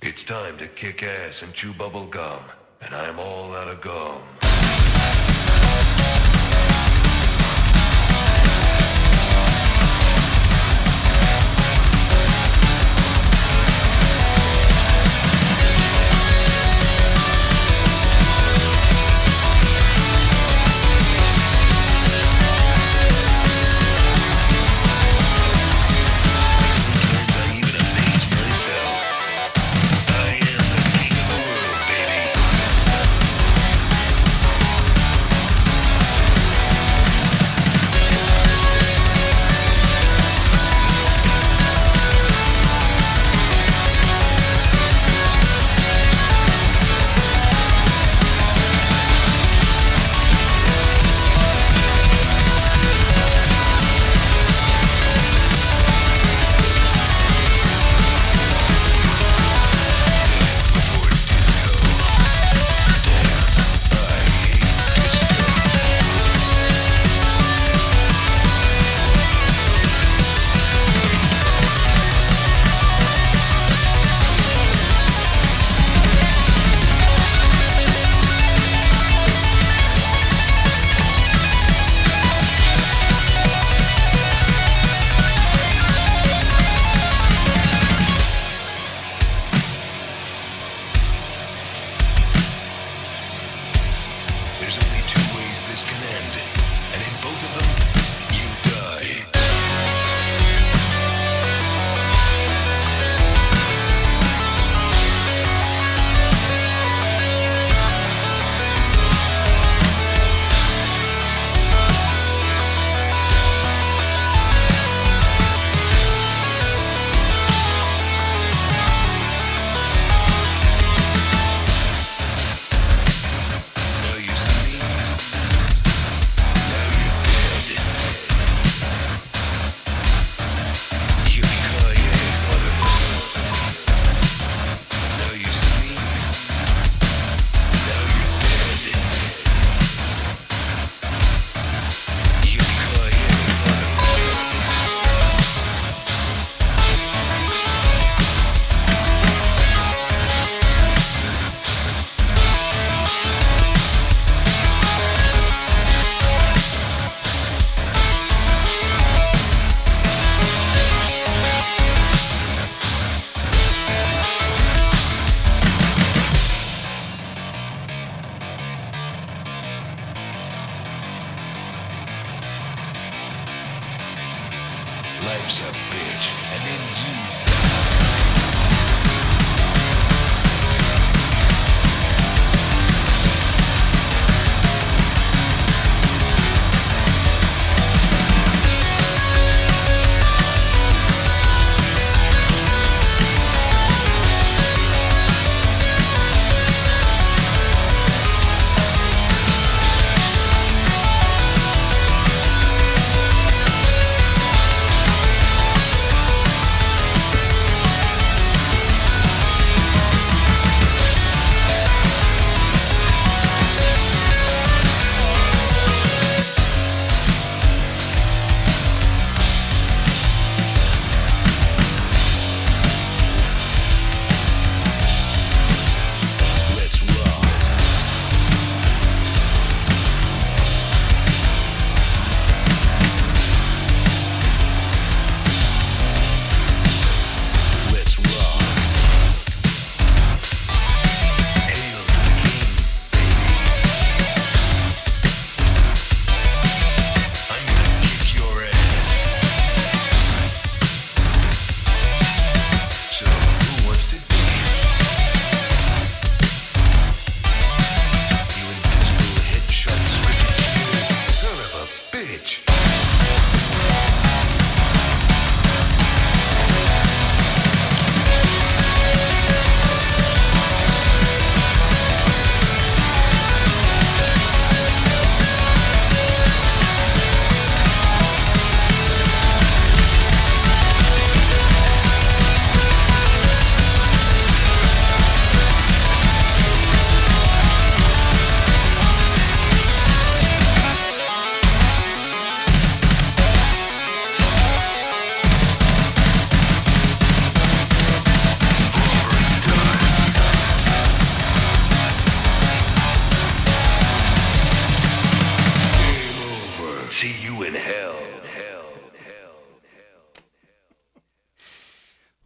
It's time to kick ass and chew bubble gum, and I'm all out of gum.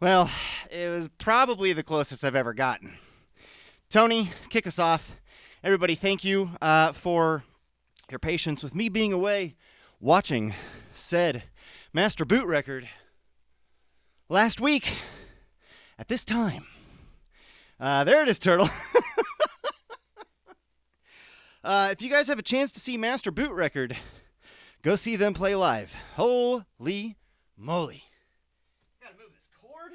Well, it was probably the closest I've ever gotten. Tony, kick us off. Everybody, thank you for your patience with me being away watching said Master Boot record last week at this time. There it is, Turtle. If you guys have a chance to see Master Boot record, go see them play live. Holy moly. Gotta move this cord.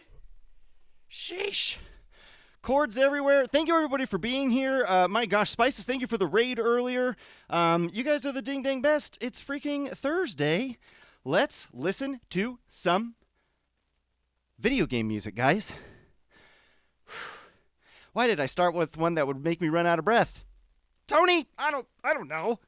Sheesh. Cords everywhere. Thank you, everybody, for being here. My gosh, Spices, thank you for the raid earlier. You guys are the ding-dang best. It's freaking Thursday. Let's listen to some video game music, guys. Why did I start with one that would make me run out of breath? Tony, I don't know.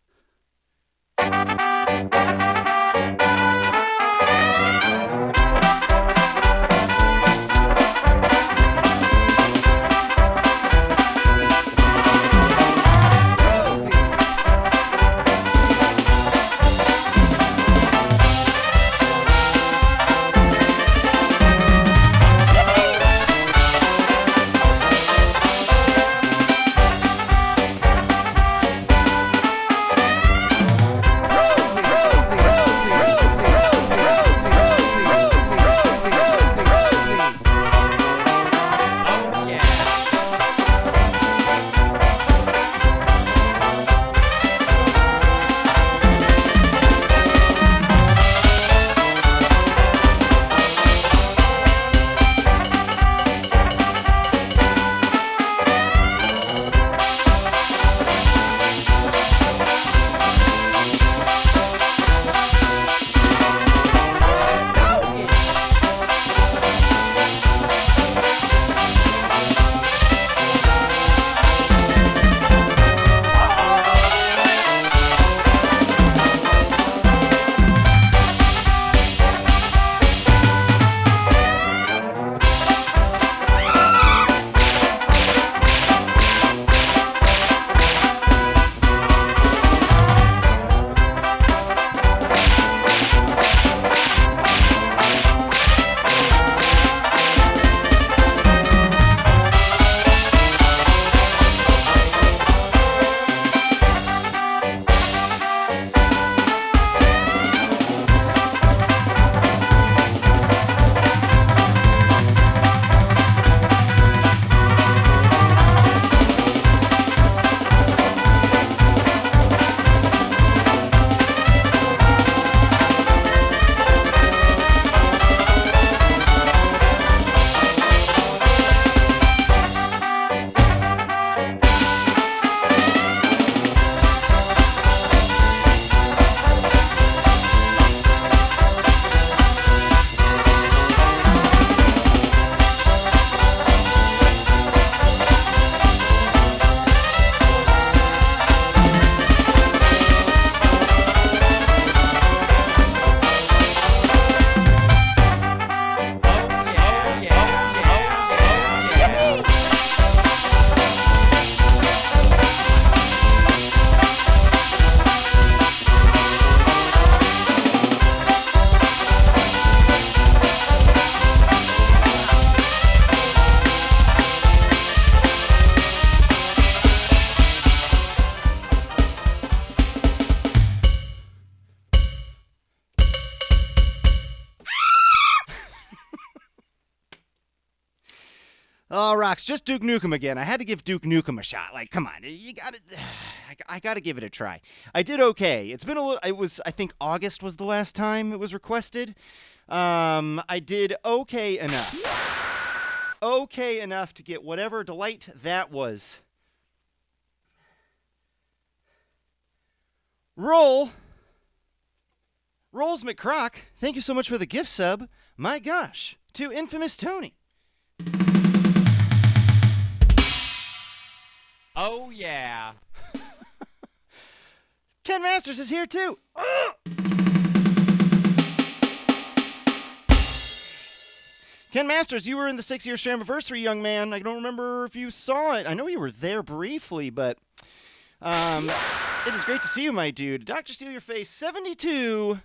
Oh, Rocks, just Duke Nukem again. I had to give Duke Nukem a shot. Like, come on, you gotta, I gotta give it a try. I did okay. It's been a little, I think August was the last time it was requested. I did okay enough. Okay enough to get whatever delight that was. Rolls McCrock, thank you so much for the gift sub. My gosh, to Infamous Tony. Oh, yeah. Ken Masters is here, too. Ken Masters, you were in the 6-year Shrammiversary, young man. I don't remember if you saw it. I know you were there briefly, but it is great to see you, my dude. Dr. Steal Your Face, 72.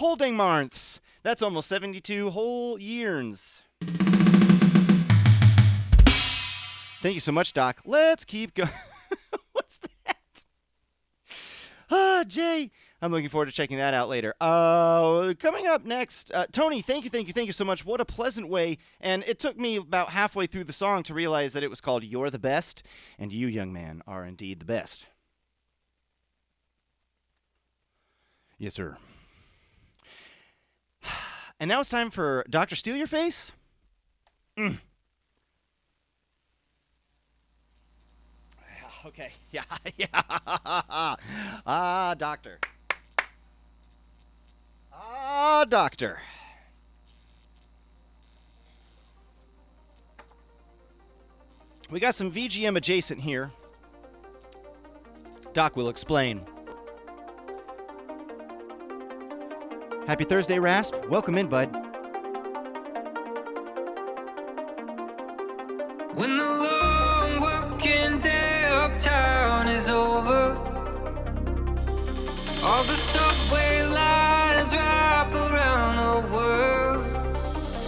holding months. That's almost 72 whole years. Thank you so much, Doc. Let's keep going. What's that? Jay. I'm looking forward to checking that out later. Coming up next, Tony, thank you so much. What a pleasant way. And it took me about halfway through the song to realize that it was called You're the Best, and you, young man, are indeed the best. Yes, sir. And now it's time for Dr. Steal Your Face. Okay. Yeah. Doctor. Doctor. We got some VGM adjacent here. Doc will explain. Happy Thursday, Rasp. Welcome in, bud. When the long working day uptown is over, all the subway lines wrap around the world.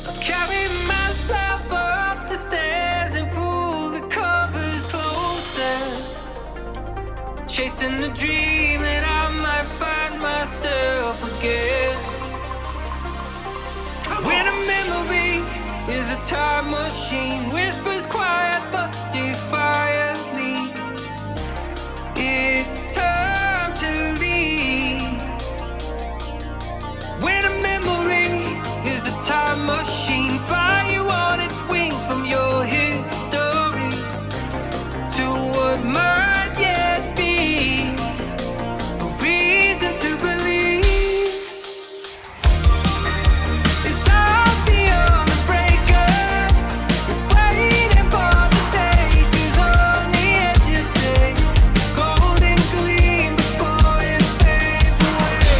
I carry myself up the stairs and pull the covers closer, chasing the dream that I might find myself again. When a memory is a time machine, whispers quiet but defiantly, it's time to leave. When a memory is a time machine, fly you on its wings from your history to what might yet be a reason to believe. It's all beyond the breakers, it's waiting for the takers on the edge of day. Golden gleam before it fades away.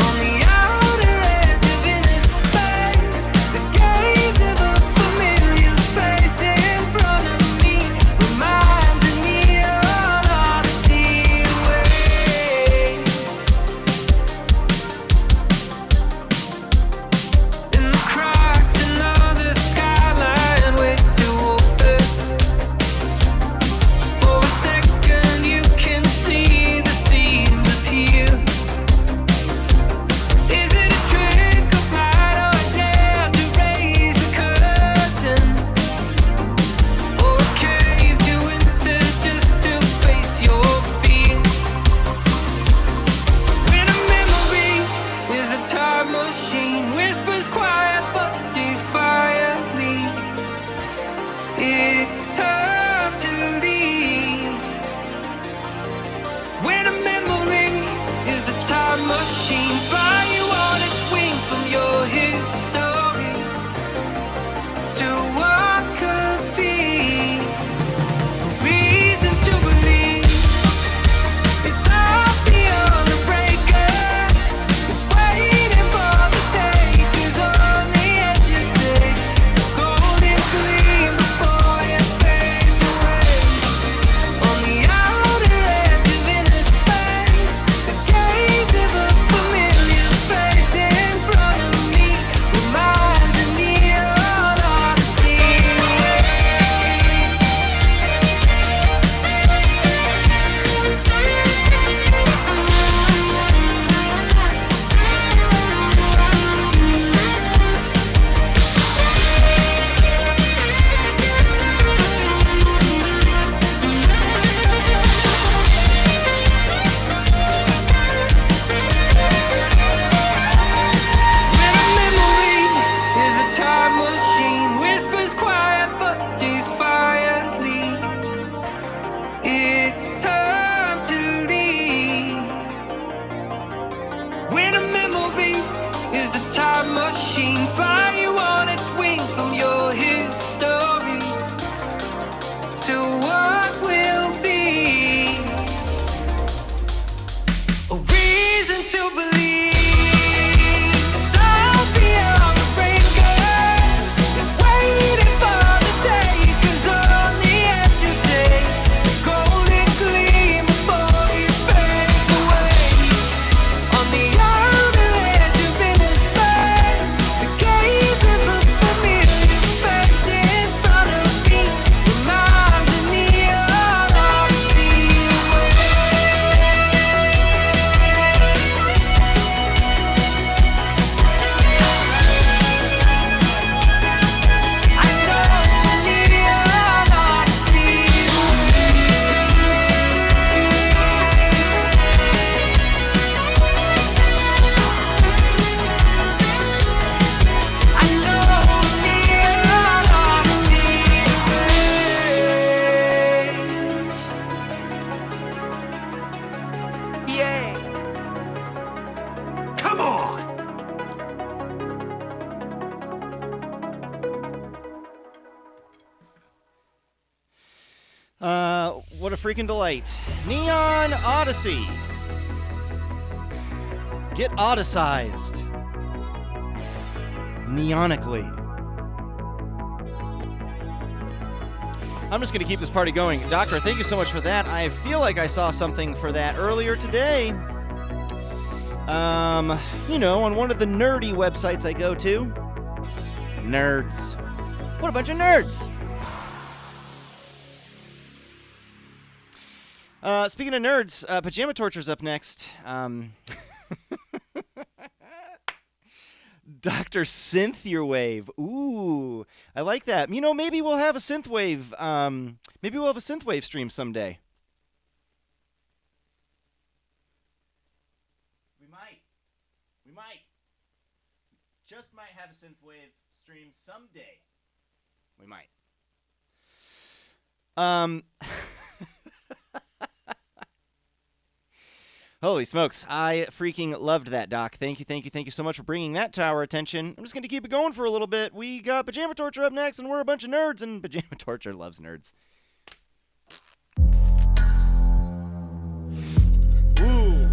On the outer edge of inner space, the gaze of a familiar face in front of me reminds me of Odyssey ways. In the cracks, another skyline waits to open. For a second you can see the seams appear. Is it a trick of light or a dare to raise the curtain? Or a cave to enter just to face your fears? When a memory is a time machine, whispers quiet but defiantly, it's time to leave. When a memory is a time machine, fly you on its wings from your history to what could be a reason to believe. It's all beyond the breakers, it's waiting for the takers on the edge of day. Golden gleam before it fades away. On the outer edge of inner space, the gaze of a familiar what a freaking delight. Neon Odyssey. Get Odysseyized. Neonically. I'm just going to keep this party going. Doctor, thank you so much for that. I feel like I saw something for that earlier today. You know, on one of the nerdy websites I go to. Nerds. What a bunch of nerds. Speaking of nerds, Pajama Torture's up next. Dr. Synthwave. Ooh, I like that. You know, maybe we'll have a synthwave. Maybe we'll have a synthwave stream someday. We might. Just might have a synthwave stream someday. We might. Holy smokes. I freaking loved that, Doc. Thank you so much for bringing that to our attention. I'm just going to keep it going for a little bit. We got Pajama Torture up next, and we're a bunch of nerds, and Pajama Torture loves nerds. Ooh.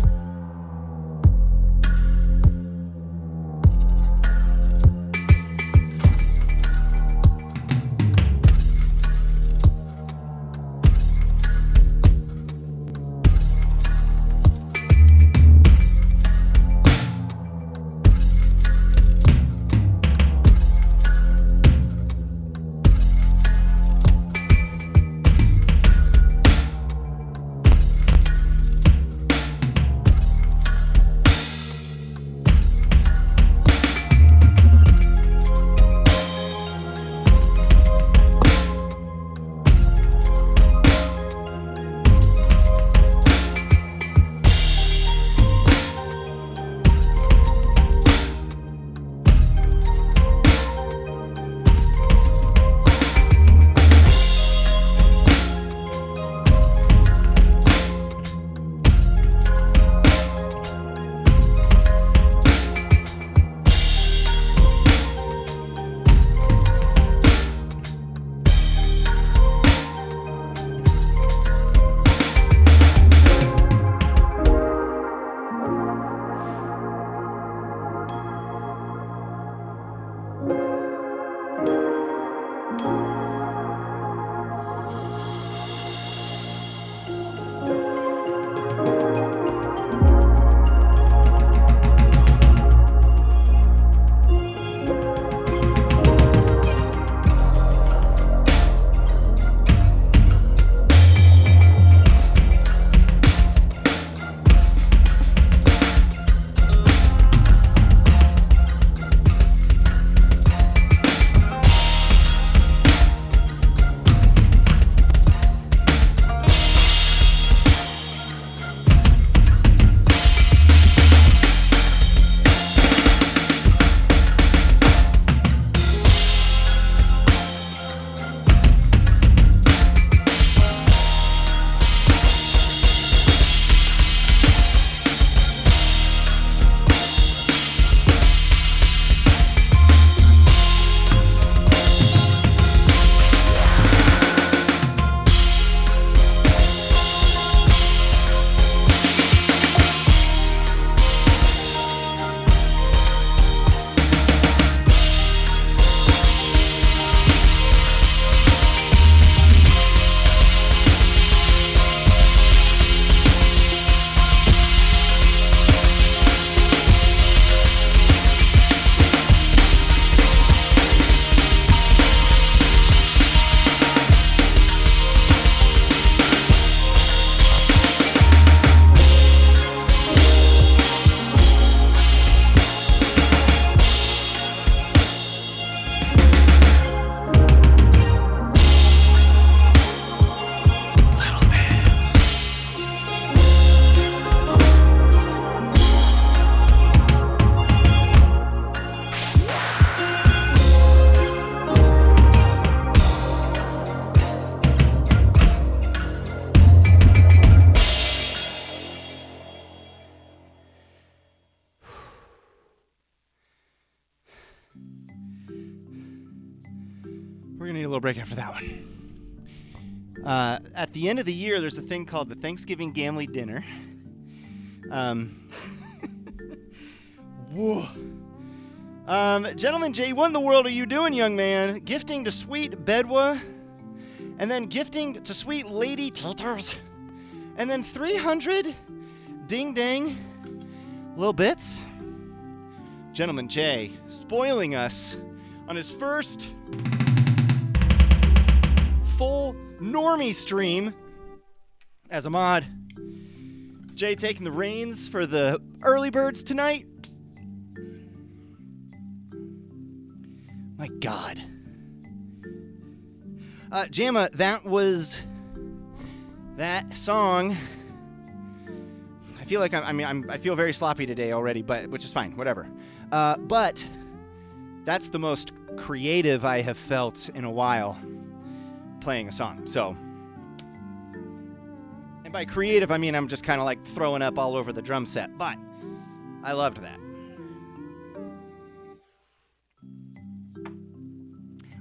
We're going to need a little break after that one. At the end of the year, there's a thing called the Thanksgiving Gamley Dinner. Whoa. Gentleman Jay, what in the world are you doing, young man? Gifting to sweet Bedwa, and then gifting to sweet Lady Tilters, and then 300 ding dang little bits. Gentleman Jay spoiling us on his first full normie stream as a mod. Jay taking the reins for the early birds tonight. My God. Dshana, that song. I feel like I feel very sloppy today already, but which is fine, whatever. But that's the most creative I have felt in a while playing a song. So, and by creative, I mean I'm just kind of like throwing up all over the drum set, but I loved that.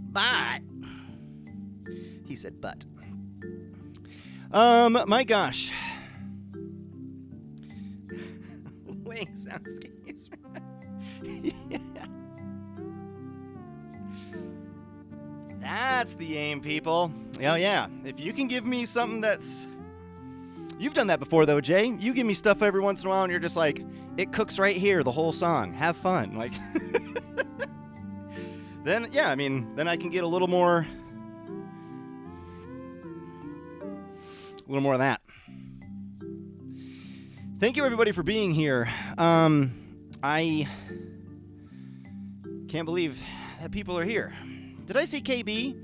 But he said but. My gosh. Laying soundscapes. Yeah. That's the aim, people. Oh yeah. If you can give me something that's... You've done that before though, Jay. You give me stuff every once in a while and you're just like, it cooks right here, the whole song. Have fun. Like then yeah, I mean, then I can get a little more of that. Thank you everybody for being here. I can't believe that people are here. Did I see KB?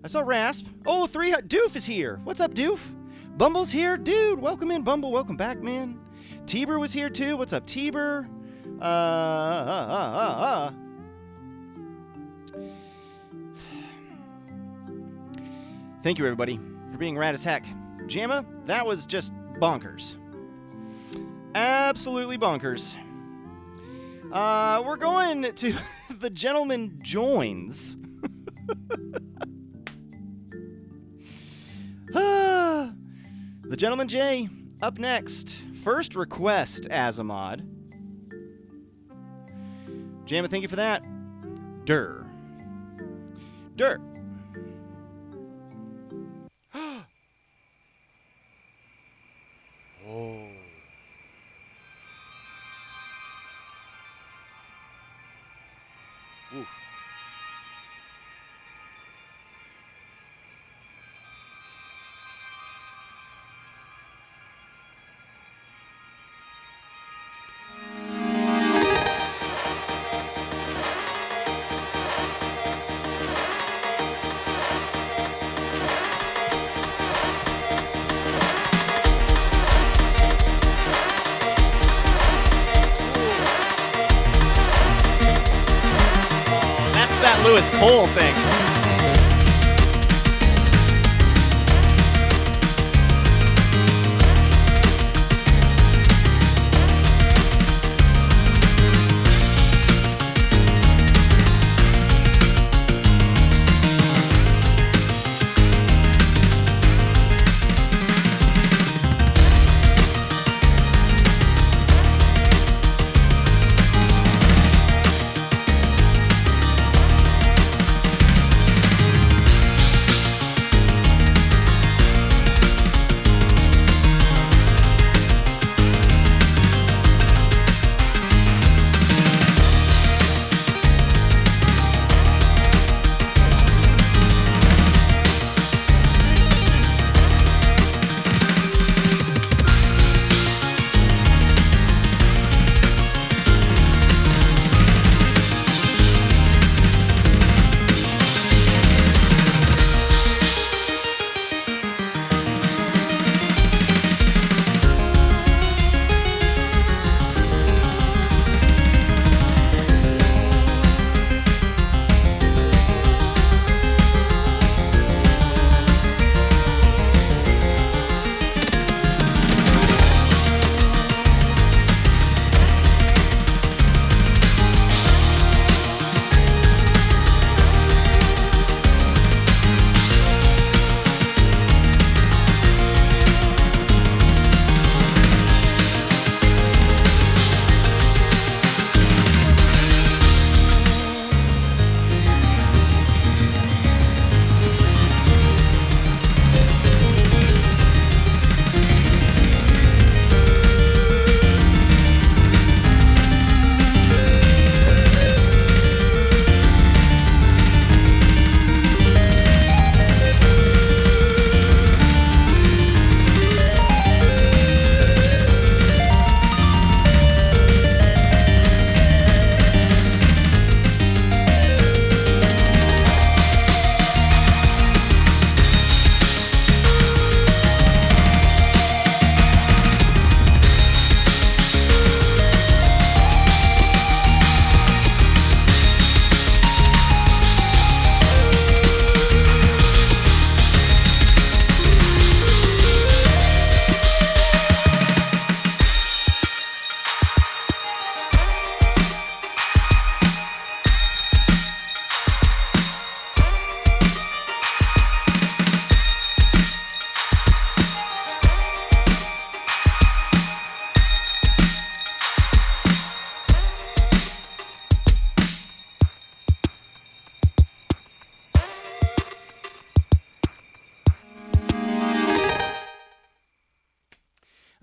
I saw Rasp. Oh, Doof is here. What's up, Doof? Bumble's here. Dude, welcome in, Bumble. Welcome back, man. Tiber was here, too. What's up, Tiber? Thank you, everybody, for being rad as heck. Dshana, that was just bonkers. Absolutely bonkers. We're going to the Gentleman Joins. The Gentleman J, up next. First request as a mod. Dshana, thank you for that. Durr. Oh. Oof. Lewis Cole thing.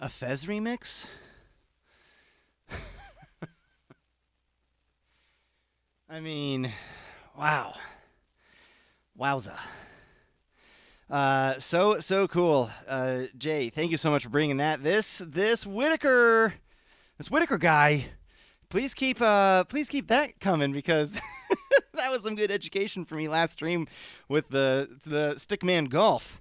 A Fez remix? I mean, wow. Wowza. So cool. Jay, thank you so much for bringing that. This Whitaker guy, please keep that coming, because that was some good education for me last stream with the Stickman Golf.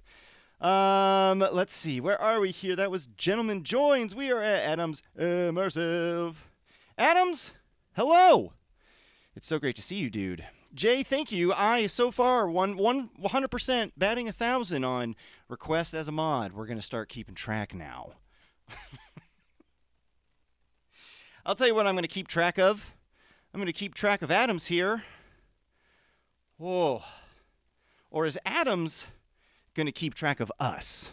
Let's see, where are we here? That was Gentleman Joins. We are at Adams Immersive. Adams, hello. It's so great to see you, dude. Jay, thank you. I, so far, 100% batting 1,000 on request as a mod. We're going to start keeping track now. I'll tell you what I'm going to keep track of. I'm going to keep track of Adams here. Whoa. Or is Adams going to keep track of us?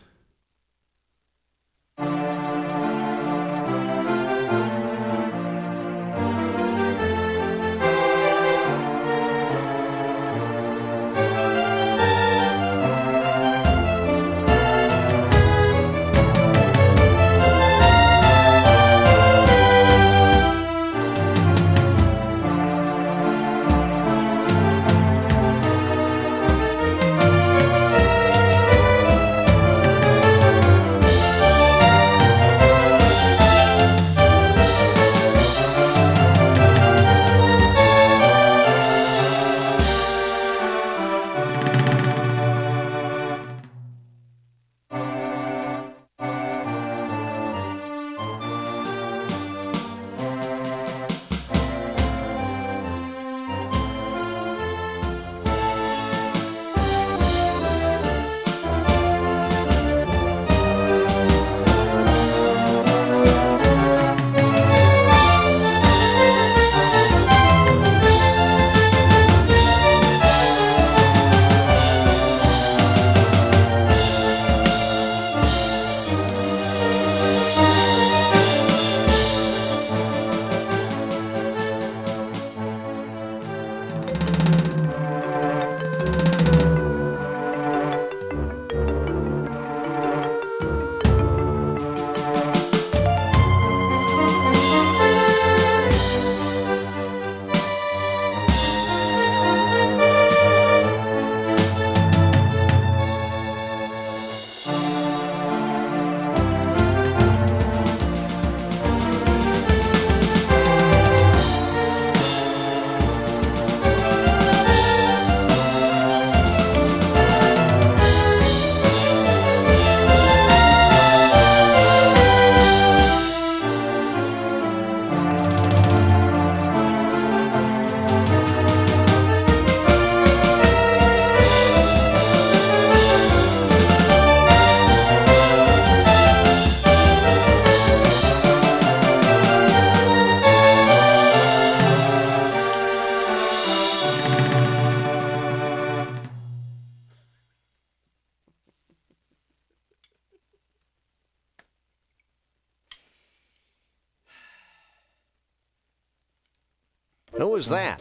Who was that?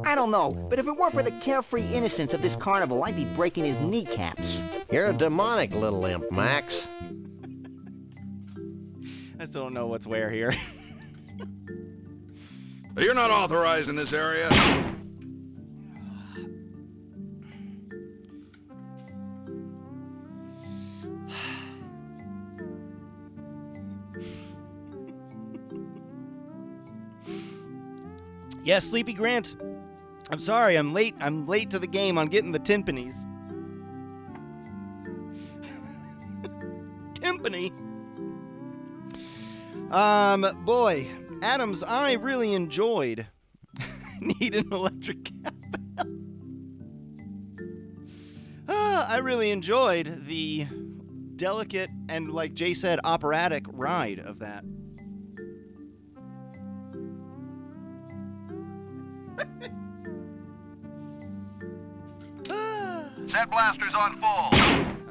I don't know, but if it weren't for the carefree innocence of this carnival, I'd be breaking his kneecaps. You're a demonic little imp, Max. I still don't know what's where here. You're not authorized in this area. Yes, Sleepy Grant. I'm sorry, I'm late. I'm late to the game on getting the timpanies. Timpani. Boy, Adams, I really enjoyed Need an Electric Cowbell. I really enjoyed the delicate and, like Jay said, operatic ride of that. Set blasters on full.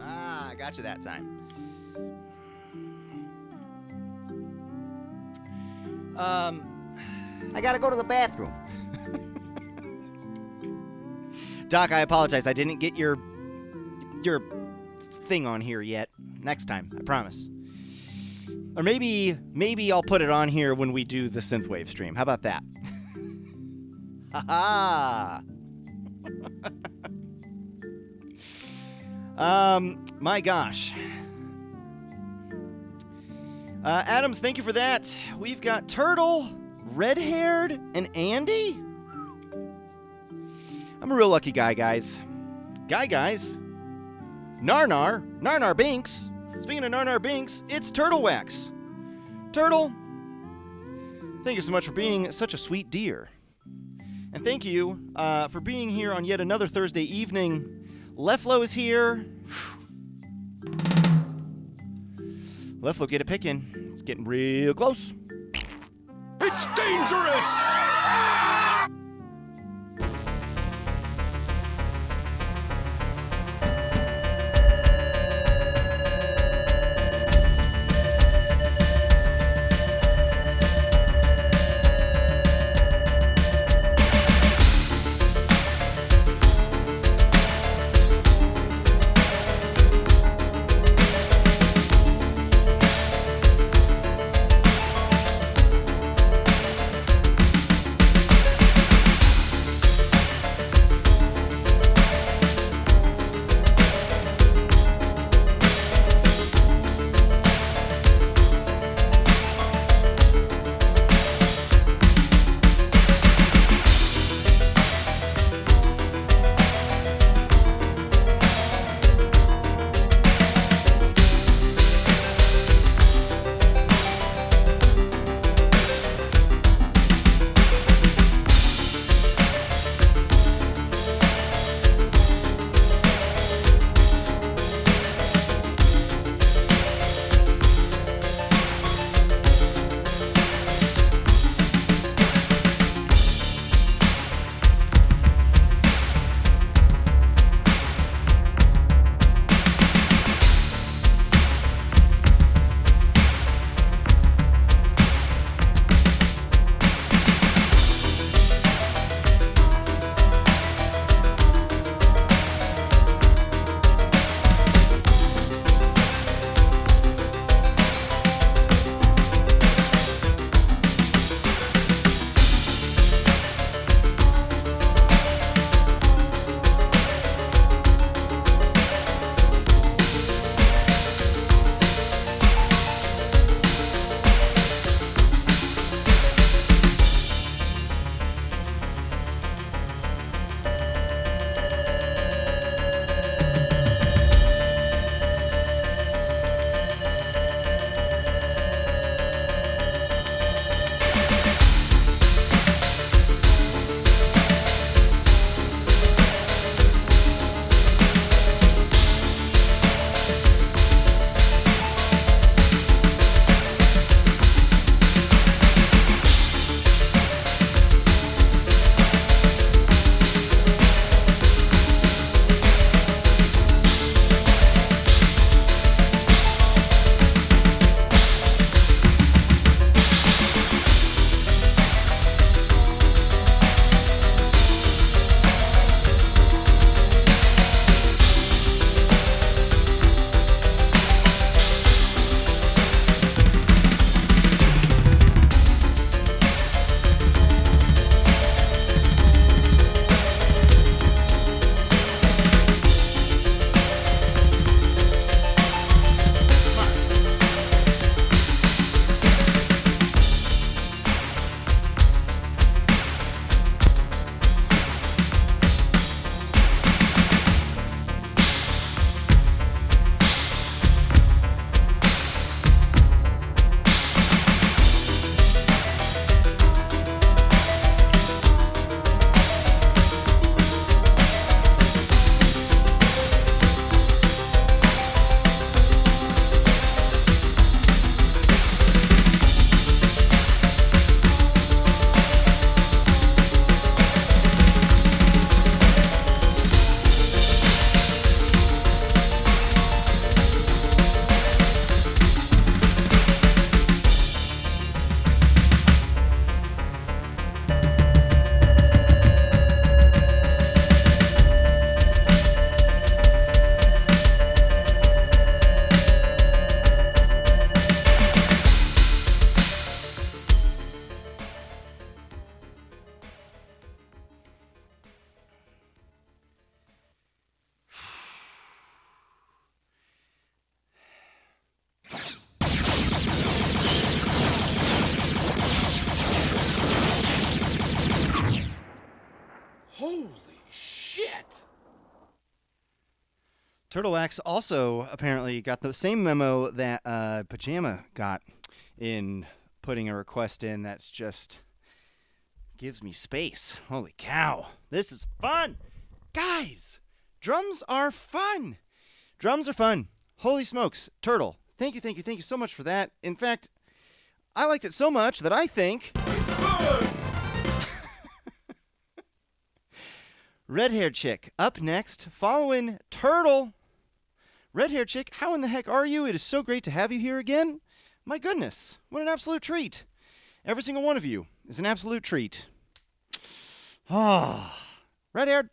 Ah, got you that time. I gotta go to the bathroom. Doc, I apologize. I didn't get your thing on here yet. Next time, I promise. Or maybe I'll put it on here when we do the synthwave stream. How about that? Ha my gosh. Adams, thank you for that. We've got Turtle, Red-Haired, and Andy. I'm a real lucky guy, guys. Guys. Narnar Binks. Speaking of Narnar Binks, it's Turtle Wax. Turtle, thank you so much for being such a sweet dear. And thank you for being here on yet another Thursday evening. Leflo is here. Leflo, get it picking. It's getting real close. It's dangerous! Turtlewax also apparently got the same memo that Pajama got in putting a request in that's just gives me space. Holy cow. This is fun. Guys, drums are fun. Drums are fun. Holy smokes. Turtle, thank you so much for that. In fact, I liked it so much that I think... Red-haired chick, up next, following Turtle. Red-haired chick, how in the heck are you? It is so great to have you here again. My goodness, what an absolute treat. Every single one of you is an absolute treat. Ah, red-haired.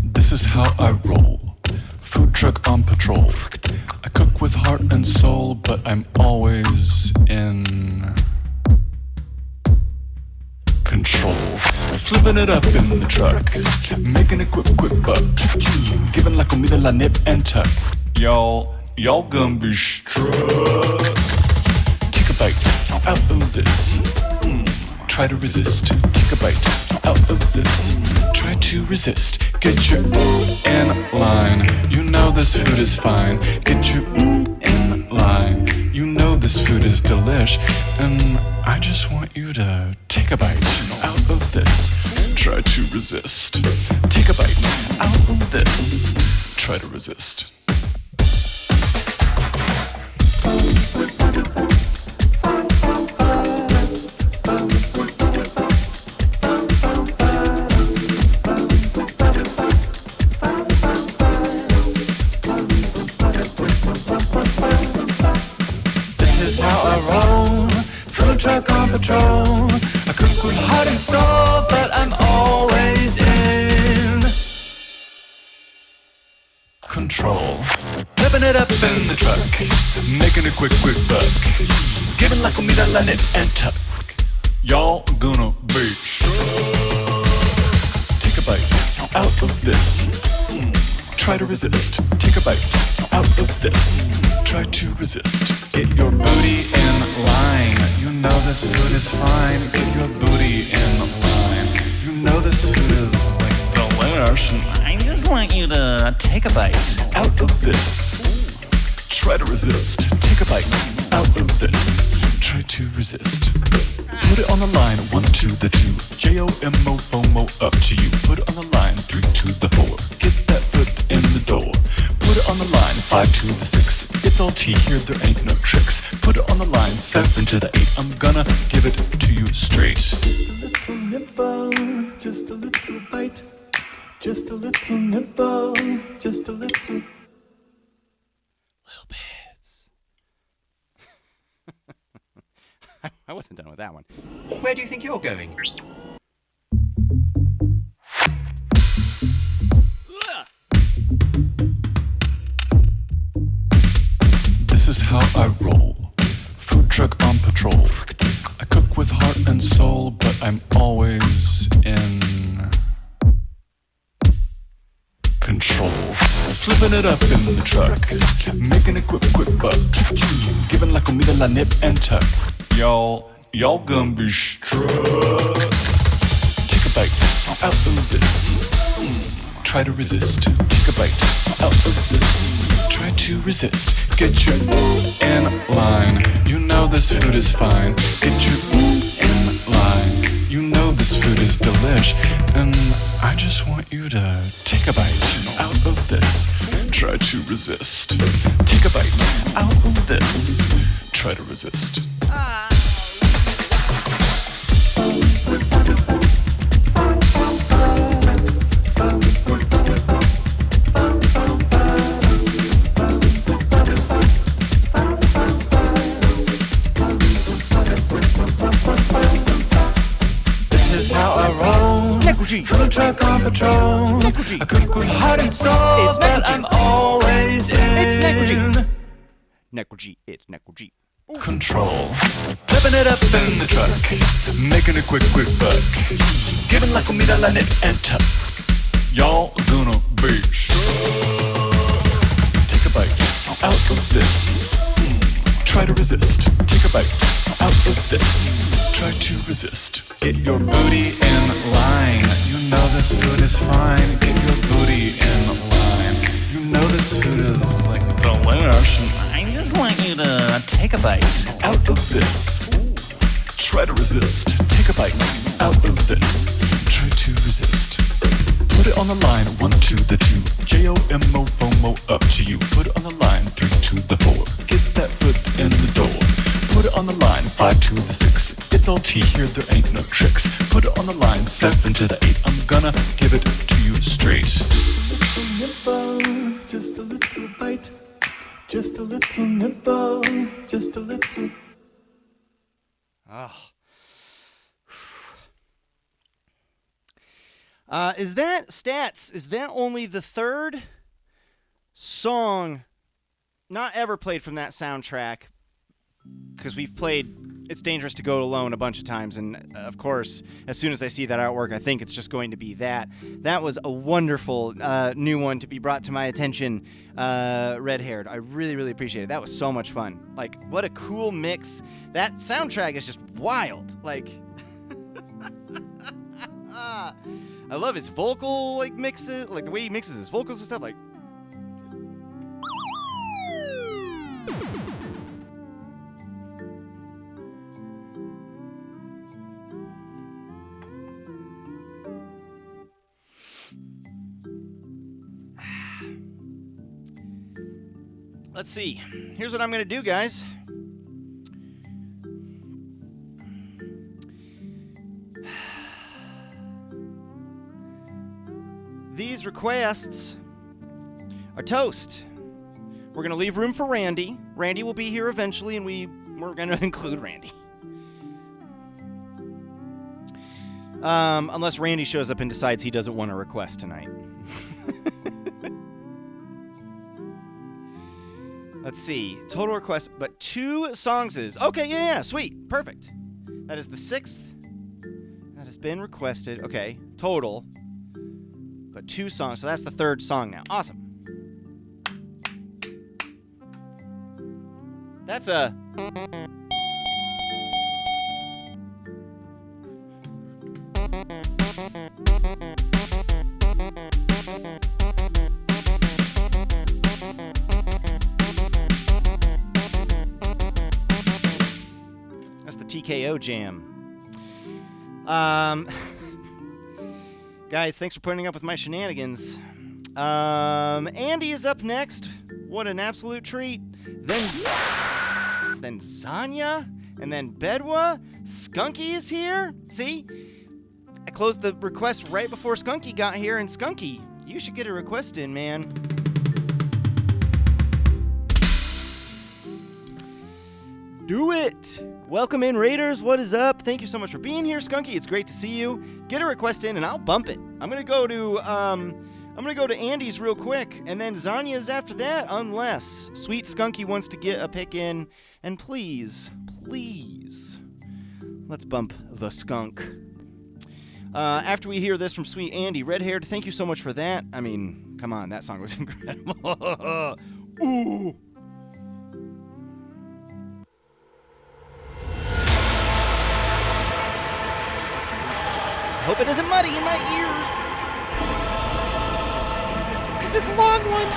This is how I roll. Food truck on patrol. I cook with heart and soul, but I'm always in control. Flipping it up in the truck, making a quick buck. Giving la comida la nip and tuck. Y'all gonna be struck. Take a bite out of this. Try to resist. Take a bite out of this. Try to resist. Get your in line. You know this food is fine. Get your in line. You know this food is delish. And I just want you to take a bite out of this. Try to resist. Take a bite out of this. Try to resist. Patrol. I cook with heart and soul, but I'm always in control. Flipping it up in the truck, making a quick buck. Giving la comida la nip and tuck. Y'all gonna be struck. Take a bite out of this. Try to resist. Take a bite out of this. Try to resist. Get your booty in line. You know this food is fine. Get your booty in line. You know this food is like delish. I just want you to take a bite out of this. Try to resist. Take a bite out of this. Try to resist. Put it on the line. 1 to the 2. J-O-M-O, FOMO, up to you. Put it on the line. 3 to the 4. Get that foot in the door. Put it on the line, 5 to the 6. It's all T here, there ain't no tricks. Put it on the line, 7 to the 8. I'm gonna give it to you straight. Just a little nibble, just a little bite. Just a little nibble, just a little. Little bits. I wasn't done with that one. Where do you think you're going? This is how I roll. Food truck on patrol. I cook with heart and soul, but I'm always in control. Flipping it up in the truck, making a quick buck. Giving la comida la nip and tuck. Y'all gonna be struck. Take a bite out of this. Try to resist. Take a bite out of this. Try to resist. Get your in line. You know this food is fine. Get your in line. You know this food is delish. And I just want you to take a bite out of this. Try to resist. Take a bite out of this. Try to resist. Food truck on patrol. I cook with heart and soul, but I'm always in Necrogy. It's Necrogy. control. Flipping it up in the truck, making a quick buck. Giving la comida la nip and tuck. Y'all gonna be struck. Take a bite out of this. Try to resist. Take a bite out of this. Try to resist. Get your booty in line. You know this food is fine. Get your booty in line. You know this food is like delish. I just want you to take a bite out of this. Try to resist. Take a bite out of this. Try to resist. Put it on the line, 1 to the 2. J-O-M-O, FOMO, up to you. Put it on the line, 3 to the 4. Get that foot in the door. Put it on the line, 5 to the 6. It's all tea here, there ain't no tricks. Put it on the line, 7 to the 8. I'm gonna give it to you straight. Just a little bite. Just a little nibble. Just a little. Oh. Is that stats? Is that only the third song not ever played from that soundtrack? Because we've played It's Dangerous to Go It Alone a bunch of times, and of course, as soon as I see that artwork, I think it's just going to be that. That was a wonderful new one to be brought to my attention, red-haired. I really, really appreciate it. That was so much fun. Like, what a cool mix. That soundtrack is just wild. Like, I love his vocal, like, mixes, like, the way he mixes his vocals and stuff, like. Let's see. Here's what I'm going to do, guys. These requests are toast. We're going to leave room for Randy. Randy will be here eventually, and we're going to include Randy. Unless Randy shows up and decides he doesn't want a request tonight. Let's see. Total request, but 2 songs is. Okay, yeah, sweet. Perfect. That is the 6th that has been requested. Okay, total. But 2 songs, so that's the 3rd song now. Awesome. That's a... That's the TKO jam. Guys, thanks for putting up with my shenanigans. Andy is up next. What an absolute treat. Then Zanya, and then Bedwa. Skunky is here. See? I closed the request right before Skunky got here, and Skunky, you should get a request in, man. Do it! Welcome in, Raiders. What is up? Thank you so much for being here, Skunky. It's great to see you. Get a request in, and I'll bump it. I'm gonna go to Andy's real quick, and then Zanya's after that, unless Sweet Skunky wants to get a pick in. And please, let's bump the skunk. After we hear this from Sweet Andy, red-haired, thank you so much for that. I mean, come on, that song was incredible. Ooh. Hope it isn't muddy in my ears. Because it's a long one.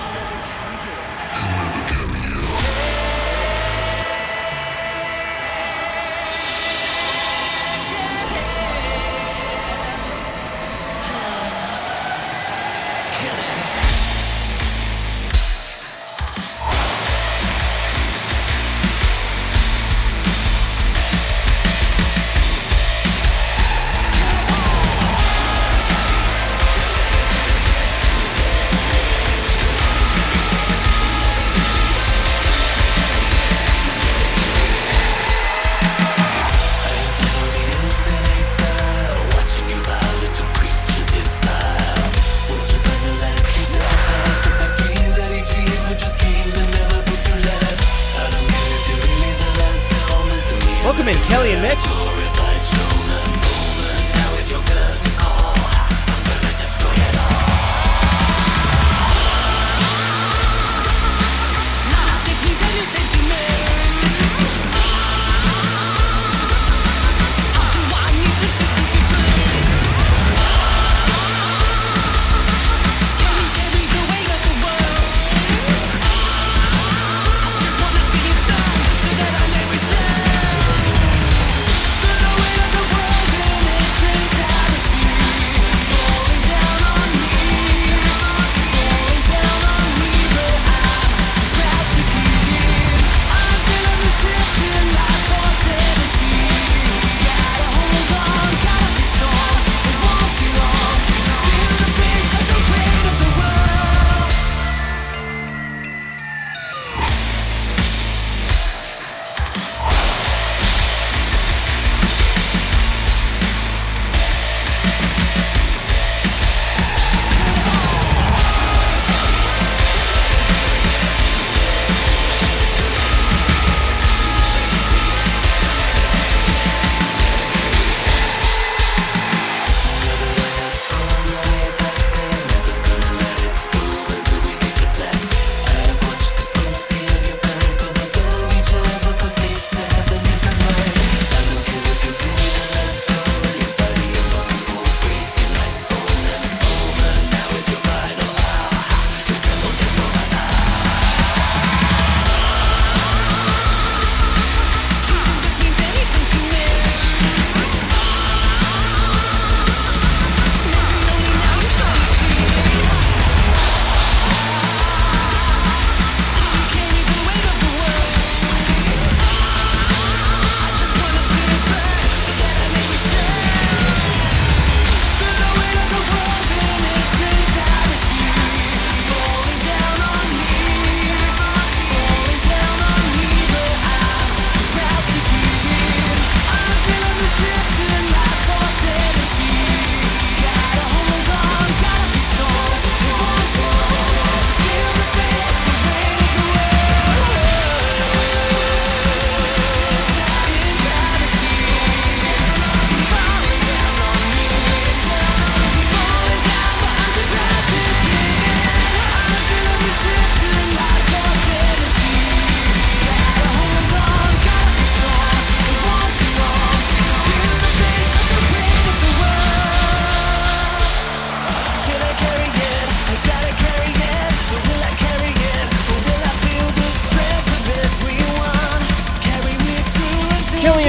Welcome in, Kelly and Mitch.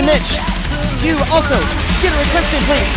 Mitch, you also get a request in, please.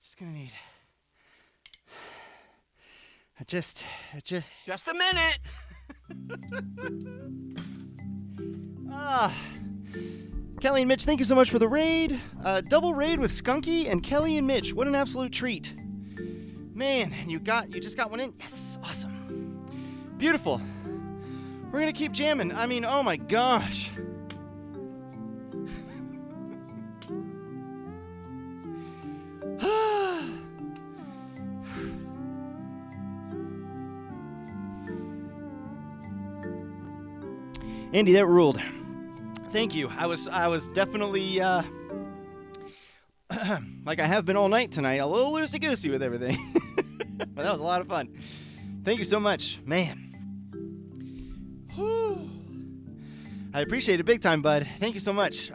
Just gonna need. Just a minute. Kelly and Mitch, thank you so much for the raid. Double raid with Skunky and Kelly and Mitch. What an absolute treat. Man, and you just got one in? Yes, awesome. Beautiful. We're gonna keep jamming. I mean, oh my gosh. Andy, that ruled. Thank you. I was definitely like I have been all night tonight, a little loosey-goosey with everything. But that was a lot of fun. Thank you so much. Man. Whew. I appreciate it big time, bud. Thank you so much.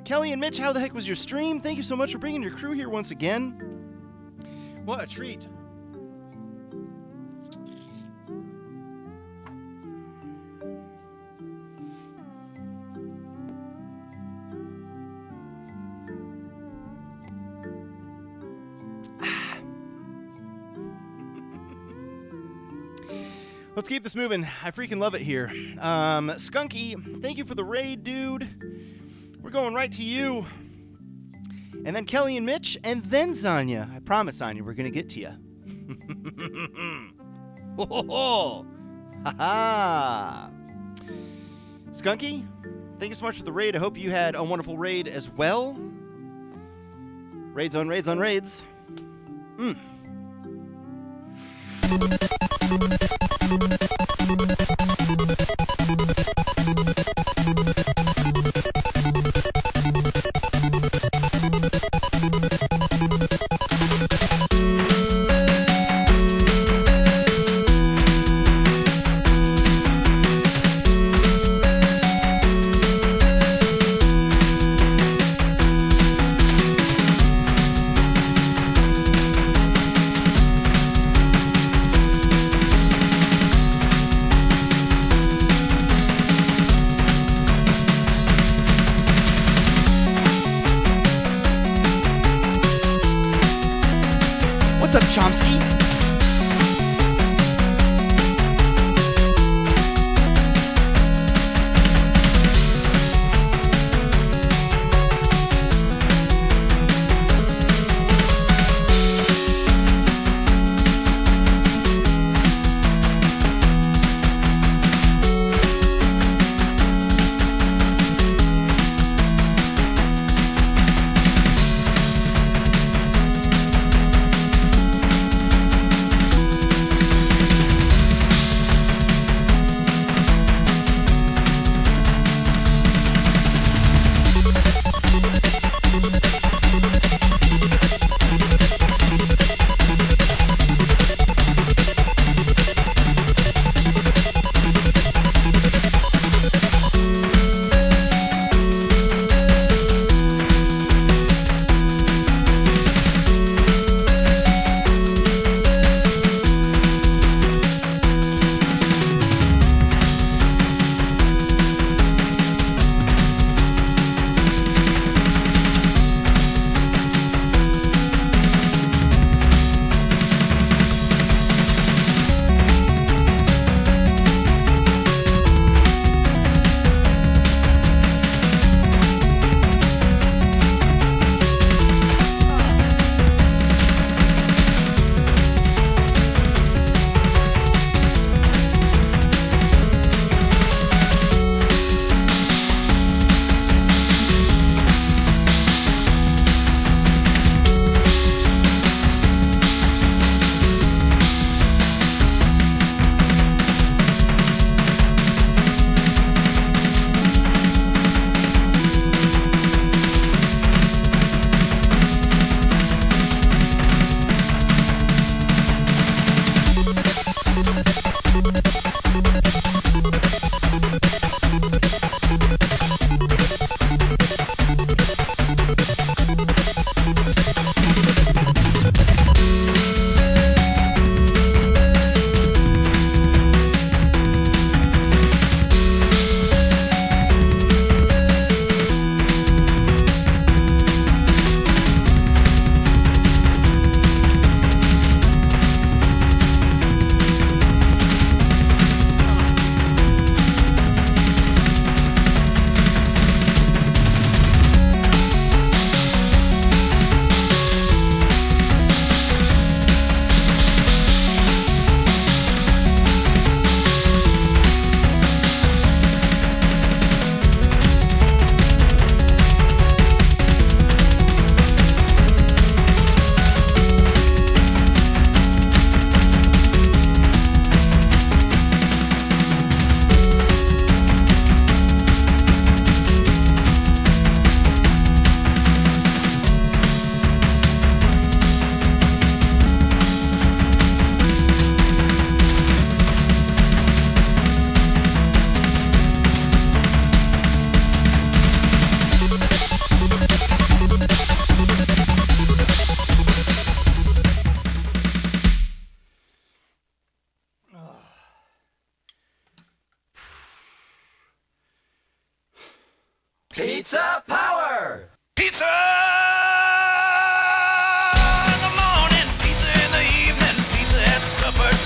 Kelly and Mitch, how the heck was your stream? Thank you so much for bringing your crew here once again. What a treat. Let's keep this moving. I freaking love it here. Skunky, thank you for the raid, dude. We're going right to you. And then Kelly and Mitch, and then Zanya. I promise, Zanya, we're going to get to you. Ho, ho, ho. Ha-ha. Skunky, thank you so much for the raid. I hope you had a wonderful raid as well. Raids on raids on raids. What's up, Chomsky?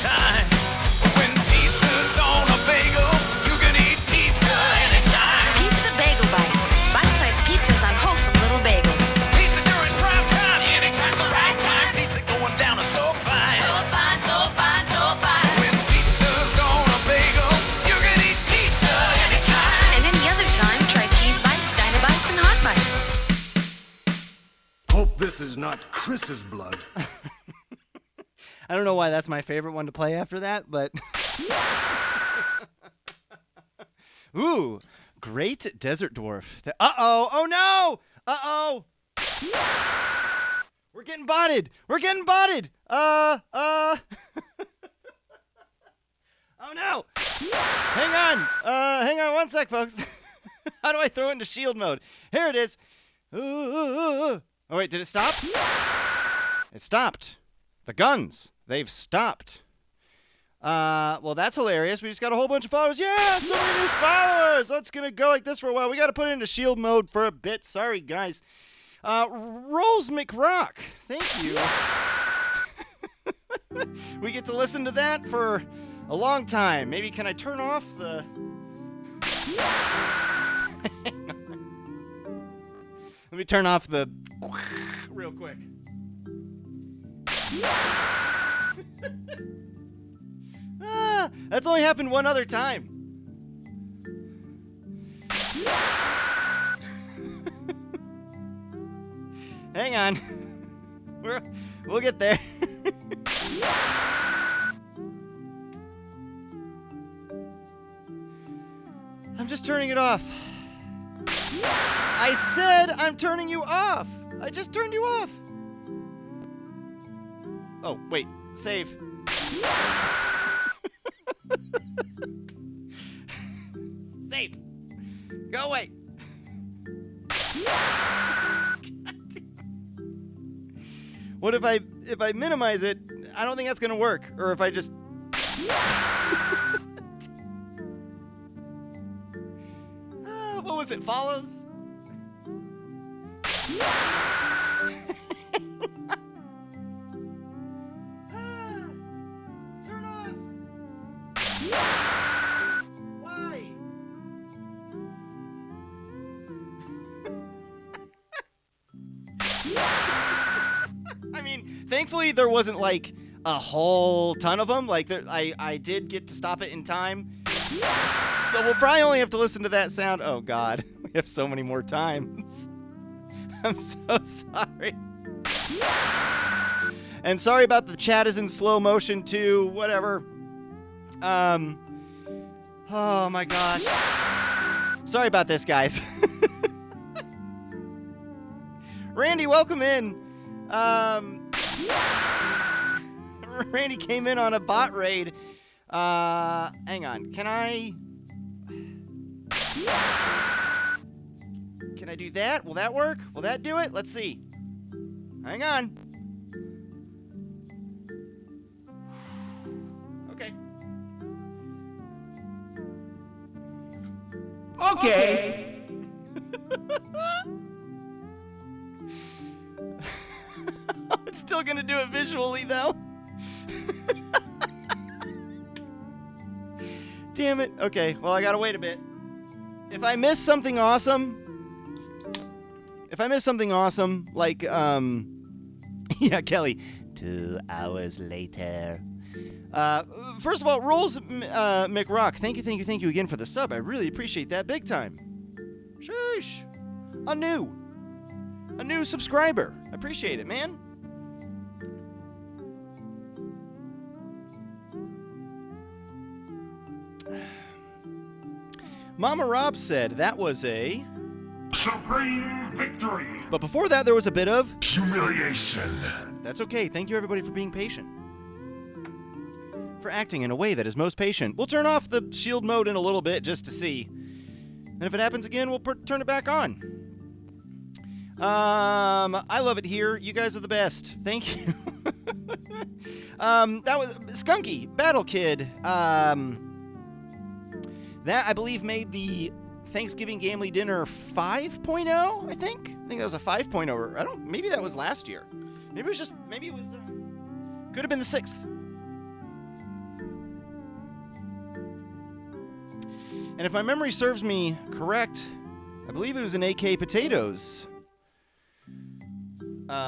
anytime. When pizza's on a bagel, you can eat pizza anytime. Pizza Bagel Bites. Bite-sized pizzas on wholesome little bagels. Pizza during prime time, anytime's the right time. Pizza going down is so fine. So fine, so fine, so fine. When pizza's on a bagel, you can eat pizza anytime. And any other time, try cheese bites, Dynabites, and hot bites. Hope this is not Chris's blood. I don't know why that's my favorite one to play after that, but... Ooh, great desert dwarf. Uh-oh, oh no! Uh-oh! We're getting botted! We're getting botted! Oh no! Hang on one sec, folks. How do I throw it into shield mode? Here it is. Ooh. Oh wait, did it stop? It stopped. The guns, they've stopped. Well, that's hilarious. We just got a whole bunch of followers. Yeah, so many new followers. It's gonna go like this for a while. We gotta put it into shield mode for a bit. Sorry, guys. Rolls McRock, thank you. We get to listen to that for a long time. Maybe can I turn off the... Let me turn off the real quick. That's only happened one other time. Hang on. We'll get there. I'm just turning it off. I said I'm turning you off. I just turned you off. Oh, wait. Save. Save. Go away. What if I minimize it? I don't think that's gonna work. Or if I just what was it? Follows? Turn off. Why? I mean, thankfully there wasn't like a whole ton of them. Like I did get to stop it in time. So we'll probably only have to listen to that sound. Oh God, we have so many more times. I'm so sorry. And sorry about the chat is in slow motion too, whatever. Oh my gosh. Sorry about this, guys. Randy, welcome in. Randy came in on a bot raid. Hang on. Can I do that? Will that work? Will that do it? Let's see. Hang on. Okay. Okay. It's still gonna do it visually, though. Damn it. Okay, well, I gotta wait a bit. If I miss something awesome, like, yeah, Kelly, 2 hours later. First of all, Rolls McRock, thank you again for the sub. I really appreciate that big time. Sheesh. A new subscriber. I appreciate it, man. Mama Rob said that was a Supreme victory. But before that, there was a bit of Humiliation. That's okay. Thank you, everybody, for being patient. For acting in a way that is most patient. We'll turn off the shield mode in a little bit just to see. And if it happens again, we'll turn it back on. I love it here. You guys are the best. Thank you. That was Skunky, Battle Kid. That, I believe, made the Thanksgiving Gamely Dinner 5.0, I think. I think that was a 5.0. Maybe that was last year. Maybe it was, could have been the 6th. And if my memory serves me correct, I believe it was an AK Potatoes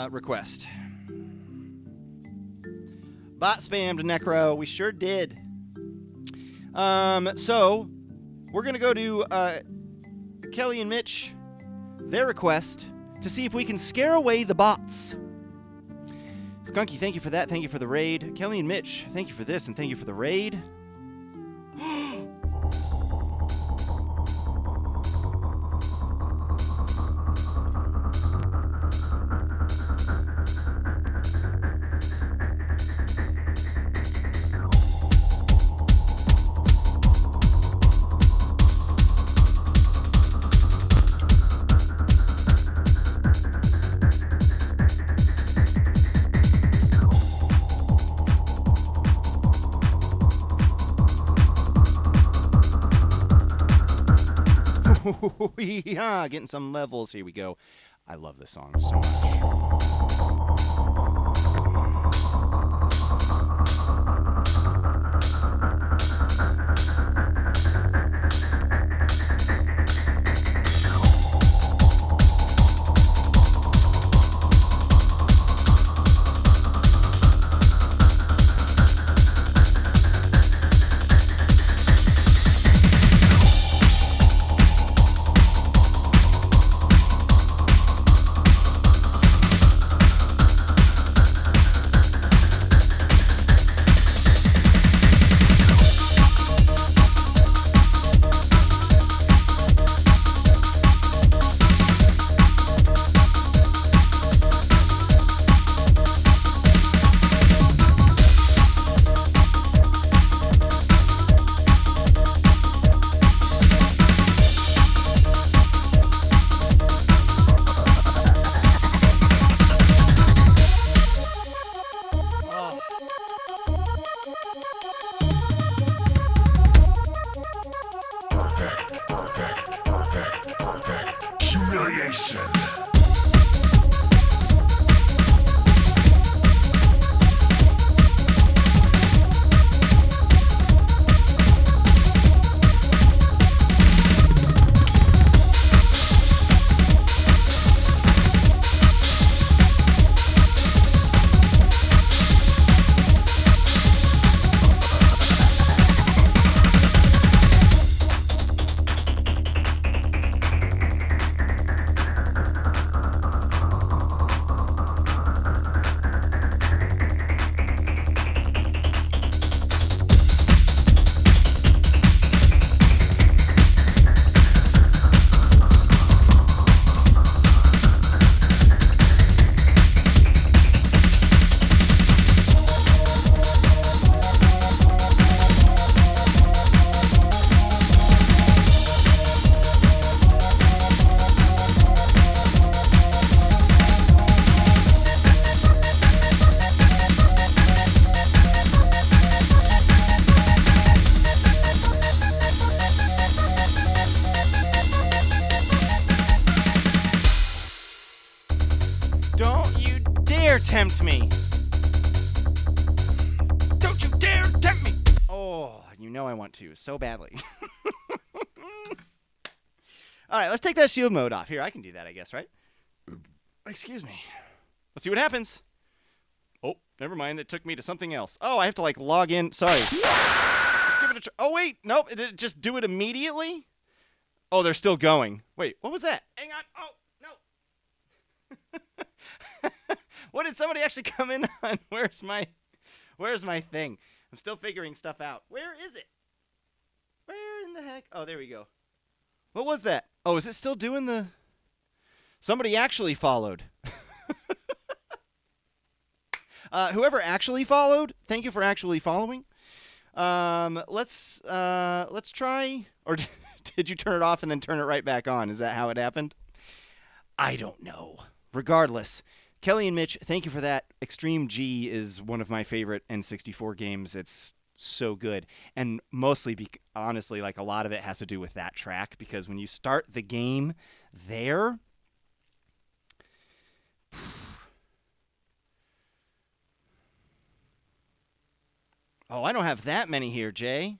request. Bot spammed Necro. We sure did. So we're going to go to Kelly and Mitch, their request, to see if we can scare away the bots. Skunky, thank you for that. Thank you for the raid. Kelly and Mitch, thank you for this, and thank you for the raid. Yeah, getting some levels. Here we go. I love this song so much. Tempt me. Don't you dare tempt me. Oh, you know I want to so badly. All right, let's take that shield mode off. Here, I can do that, I guess, right? Excuse me. Let's see what happens. Oh, never mind. It took me to something else. Oh, I have to, like, log in. Sorry. Let's give it a try. Oh, wait. Nope. Did it just do it immediately? Oh, they're still going. Wait, what was that? Hang on. Oh, no. What did somebody actually come in on? Where's my thing? I'm still figuring stuff out. Where is it? Where in the heck? Oh, there we go. What was that? Oh, is it still doing the... Somebody actually followed. Whoever actually followed, thank you for actually following. Let's try... Or did you turn it off and then turn it right back on? Is that how it happened? I don't know. Regardless... Kelly and Mitch, thank you for that. Extreme G is one of my favorite N64 games. It's so good. And mostly, honestly, like a lot of it has to do with that track, because when you start the game there... Oh, I don't have that many here, Jay.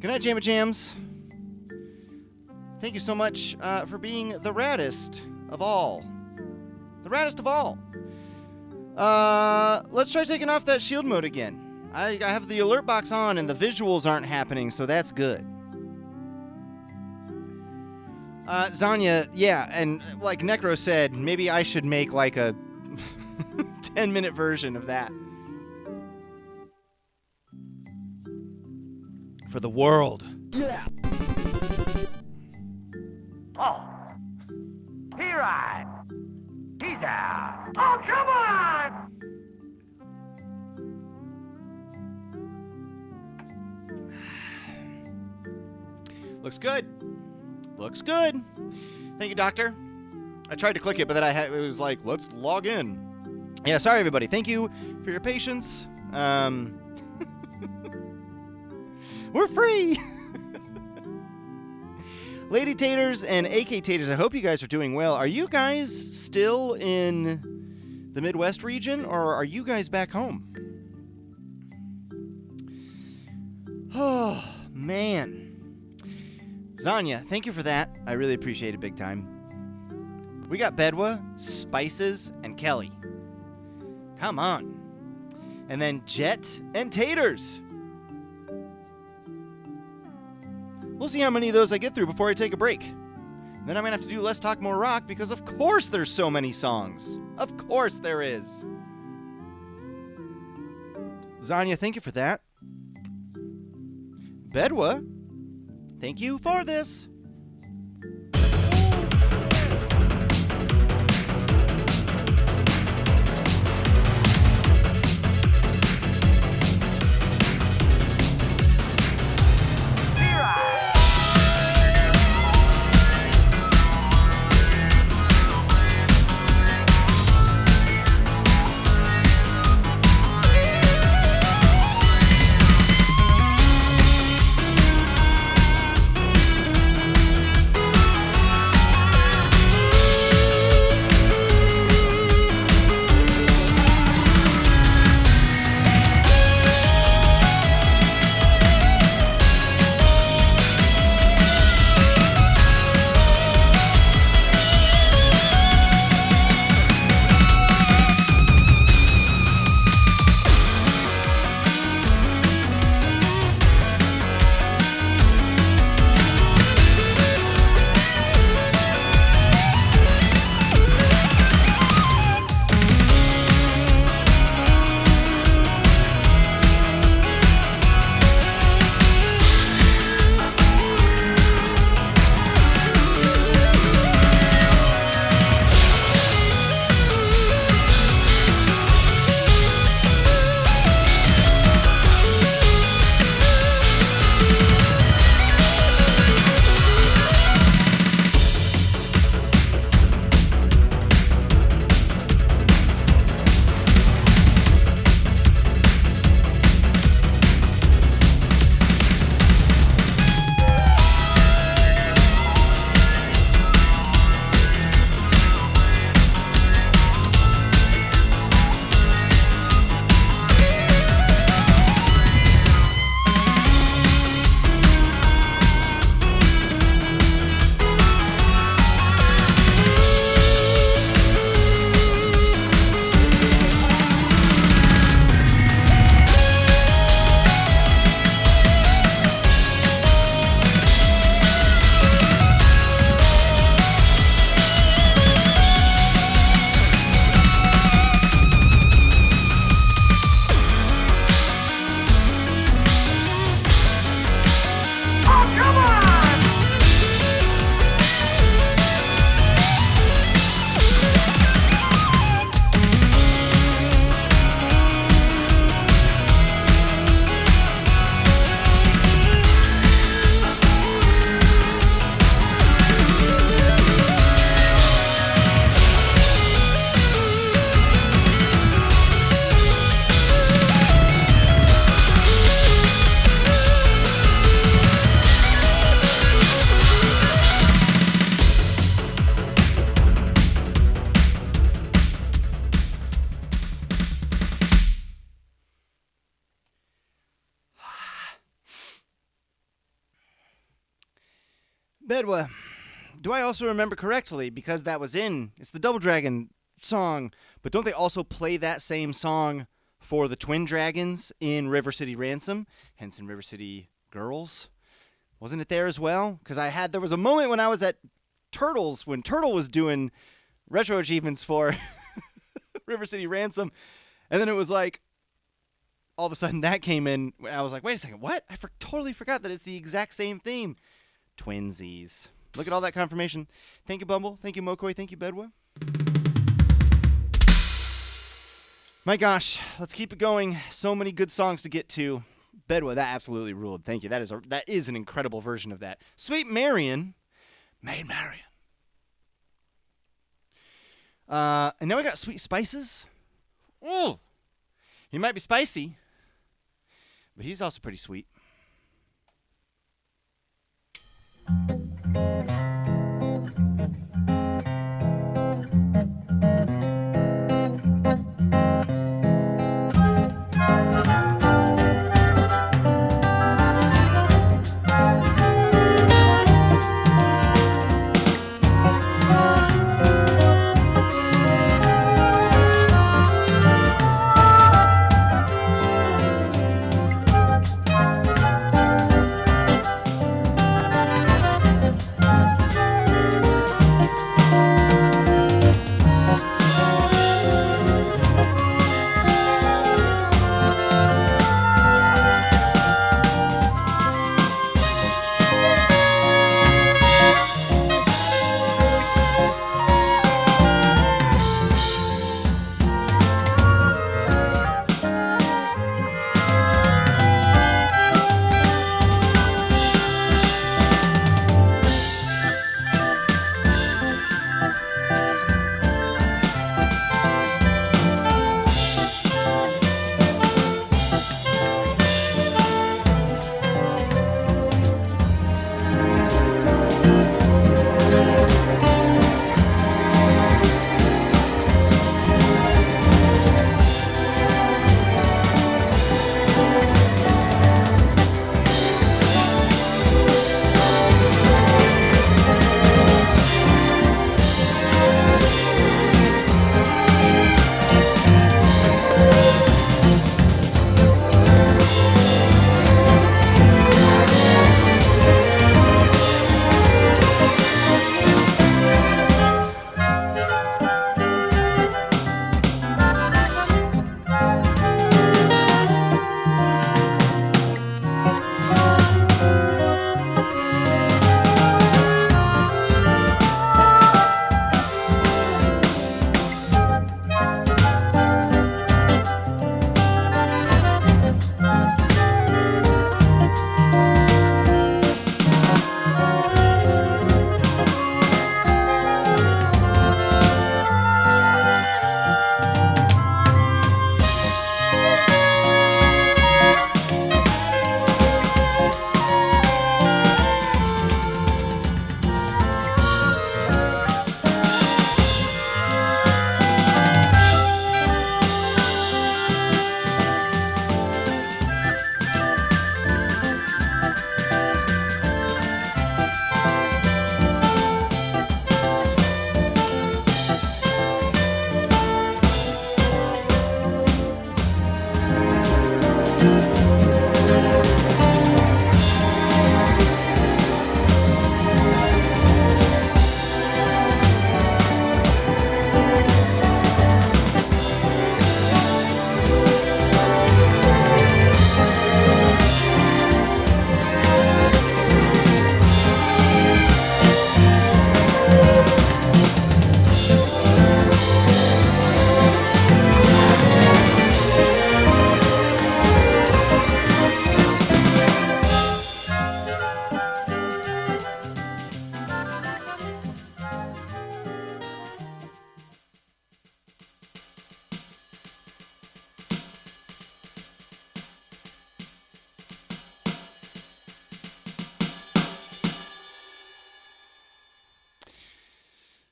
Good night, Jamma Jams. Thank you so much for being the raddest of all. The raddest of all. Let's try taking off that shield mode again. I have the alert box on and the visuals aren't happening, so that's good. Zanya, yeah, and like Necro said, maybe I should make like a 10-minute version of that. For the world. Yeah. Oh. He right. He down. Oh, come on! Looks good. Looks good. Thank you, Doctor. I tried to click it, but then it was like, let's log in. Yeah, sorry, everybody. Thank you for your patience. We're free! Lady Taters and AK Taters, I hope you guys are doing well. Are you guys still in the Midwest region, or are you guys back home? Oh, man. Zanya, thank you for that. I really appreciate it big time. We got Bedwa, Spices, and Kelly. Come on. And then Jet and Taters. We'll see how many of those I get through before I take a break. Then I'm going to have to do Less Talk, More Rock because of course there's so many songs. Of course there is. Zanya, thank you for that. Bedwa, thank you for this. Bedwa, do I also remember correctly, because that was it's the Double Dragon song, but don't they also play that same song for the Twin Dragons in River City Ransom, hence in River City Girls? Wasn't it there as well? Because there was a moment when I was at Turtles, when Turtle was doing retro achievements for River City Ransom, and then it was like, all of a sudden that came in, I was like, wait a second, what? I totally forgot that it's the exact same theme. Twinsies. Look at all that confirmation. Thank you, Bumble. Thank you, Mokoi. Thank you, Bedwa. My gosh, let's keep it going. So many good songs to get to. Bedwa, that absolutely ruled. Thank you. That is an incredible version of that. Sweet Marian. Maid Marian. And now we got Sweet Spices. Ooh. He might be spicy, but he's also pretty sweet.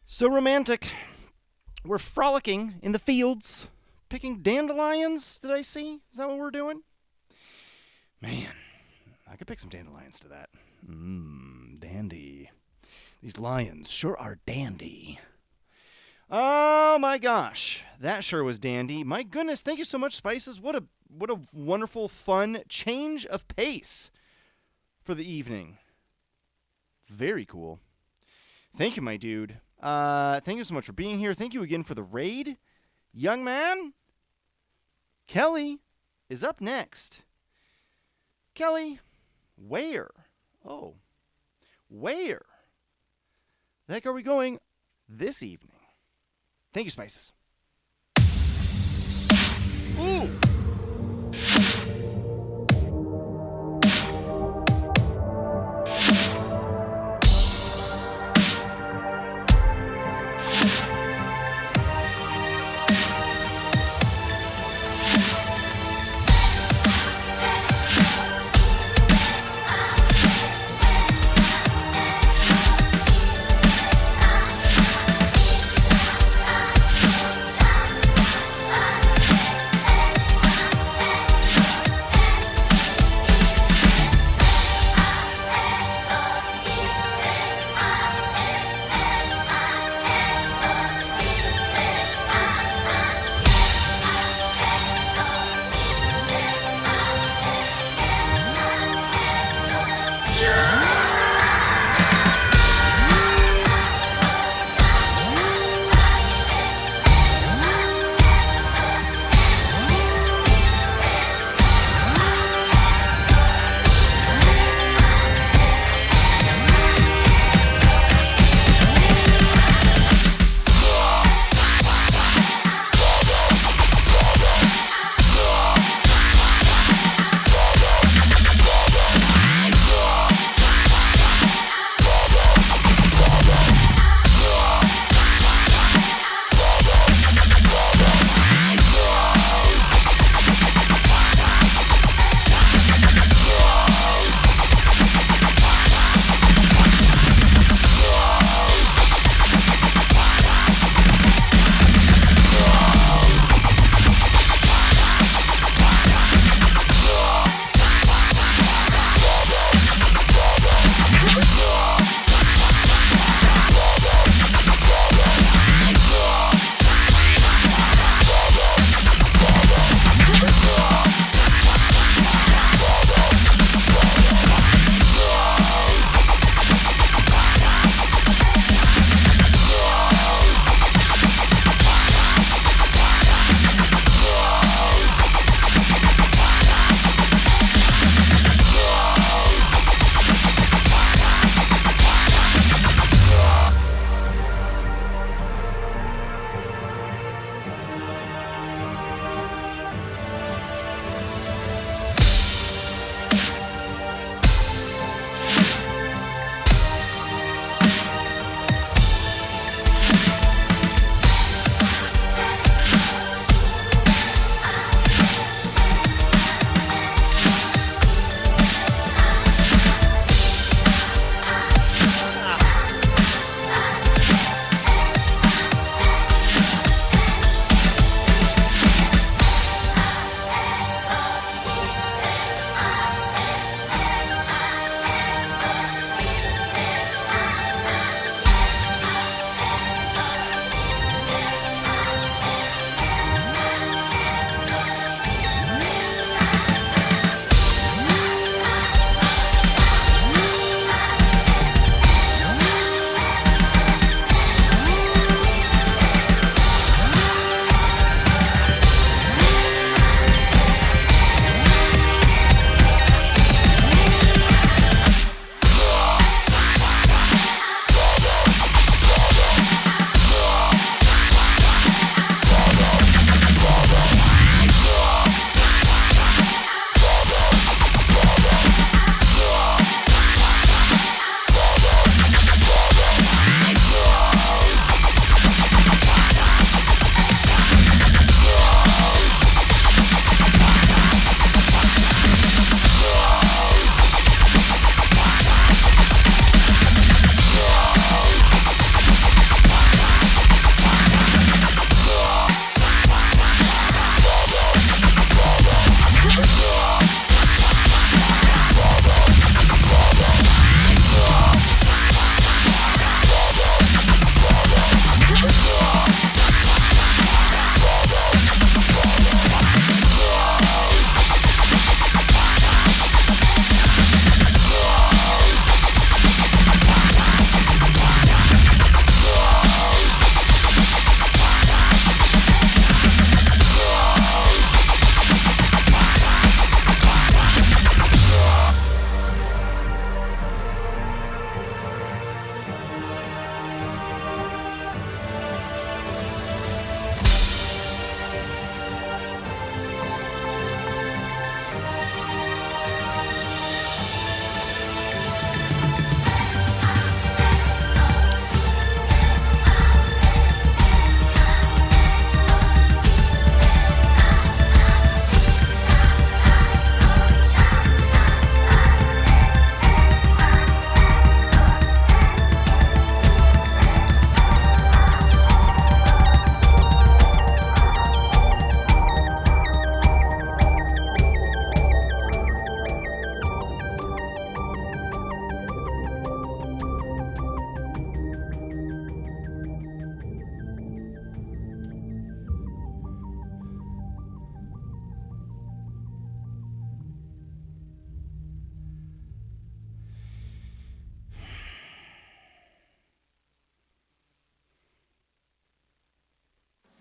So romantic. We're frolicking in the fields, picking dandelions, did I see? Is that what we're doing? Man, I could pick some dandelions to that. Dandy. These lions sure are dandy. Oh my gosh, that sure was dandy. My goodness, thank you so much, Spices. What a wonderful, fun change of pace for the evening. Very cool. Thank you, my dude. Thank you so much for being here. Thank you again for the raid. Young man, Kelly is up next. Kelly, where? Oh, where the heck are we going this evening? Thank you, Spices. Ooh!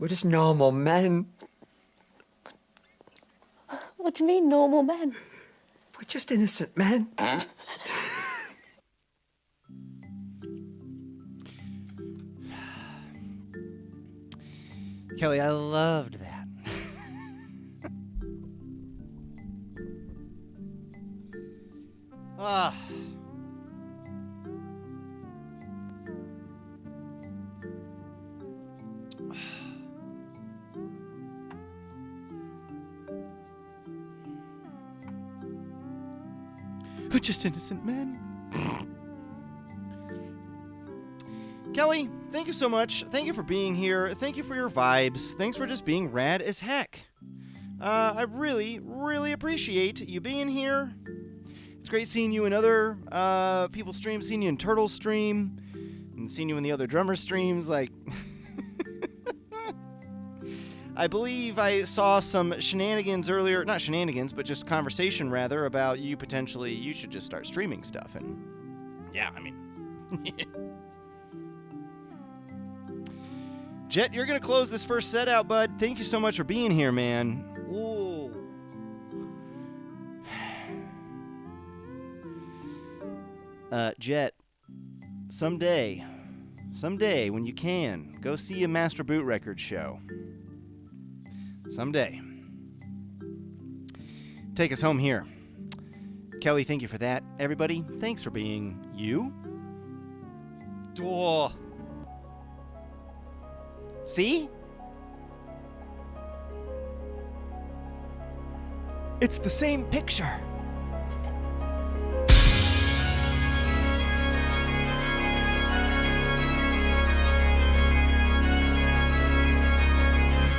We're just normal men. What do you mean, normal men? We're just innocent men. Kelly, I loved that. Ah. We're just innocent men. Kelly, thank you so much. Thank you for being here. Thank you for your vibes. Thanks for just being rad as heck. I really, really appreciate you being here. It's great seeing you in other people's streams, seeing you in Turtle's stream, and seeing you in the other drummer streams. Like, I believe I saw some shenanigans earlier, not shenanigans, but just conversation rather, about you should just start streaming stuff. And yeah, I mean, Jet, you're going to close this first set out, bud. Thank you so much for being here, man. Whoa. Jet, someday when you can, go see a Master Boot Records show. Someday. Take us home here. Kelly, thank you for that. Everybody, thanks for being you. Duh. See? It's the same picture.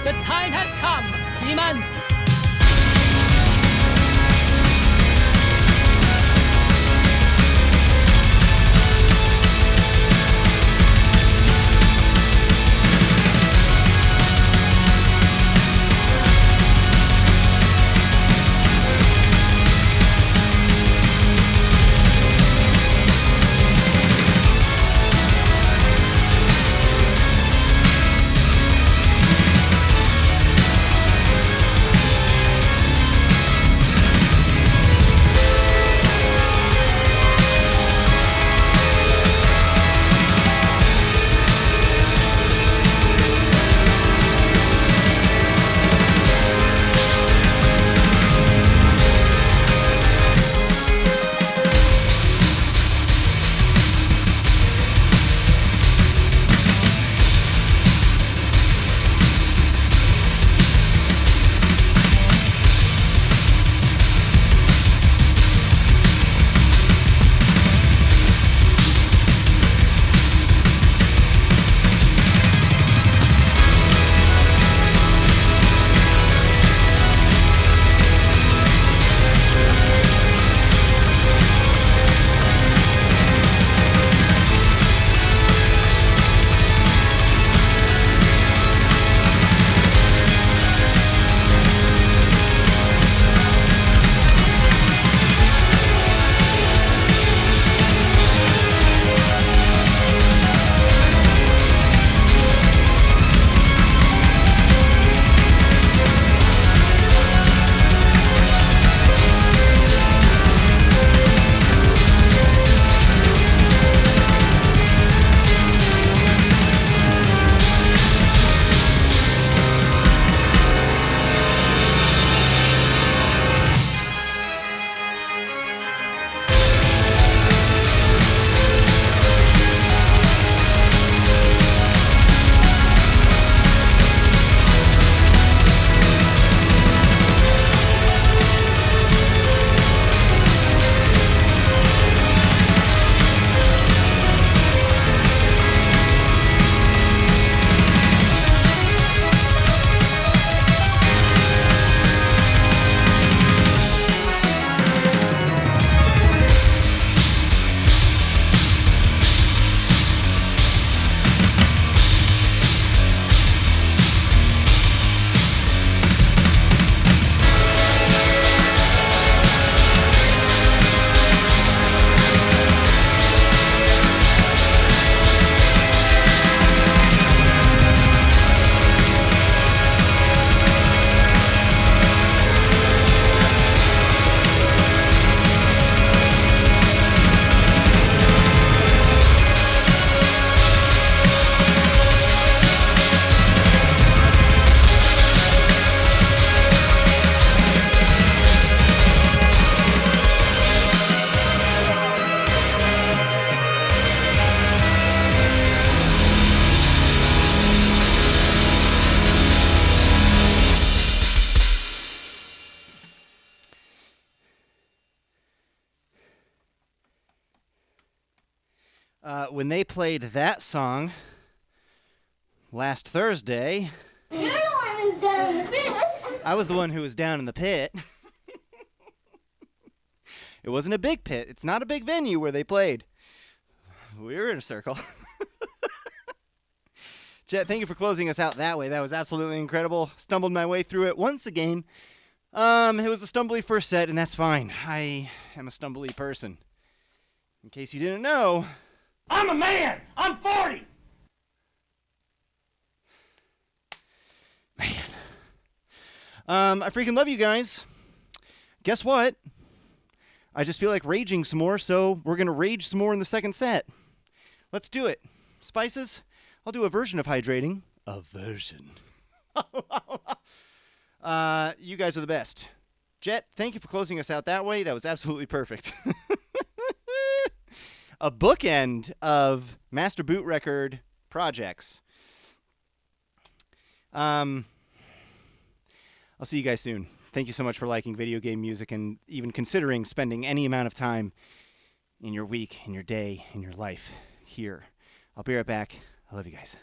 The time has come, demons! when they played that song last Thursday, You're the one who's down in the pit. I was the one who was down in the pit. It wasn't a big pit. It's not a big venue where they played. We were in a circle. Jet, thank you for closing us out that way. That was absolutely incredible. Stumbled my way through it once again. It was a stumbly first set, and that's fine. I am a stumbly person. In case you didn't know, I'm a man! I'm 40! I freaking love you guys. Guess what? I just feel like raging some more, so we're going to rage some more in the second set. Let's do it. Spices, I'll do a version of hydrating. A version. You guys are the best. Jet, thank you for closing us out that way. That was absolutely perfect. A bookend of Master Boot Record projects. I'll see you guys soon. Thank you so much for liking video game music and even considering spending any amount of time in your week, in your day, in your life here. I'll be right back. I love you guys.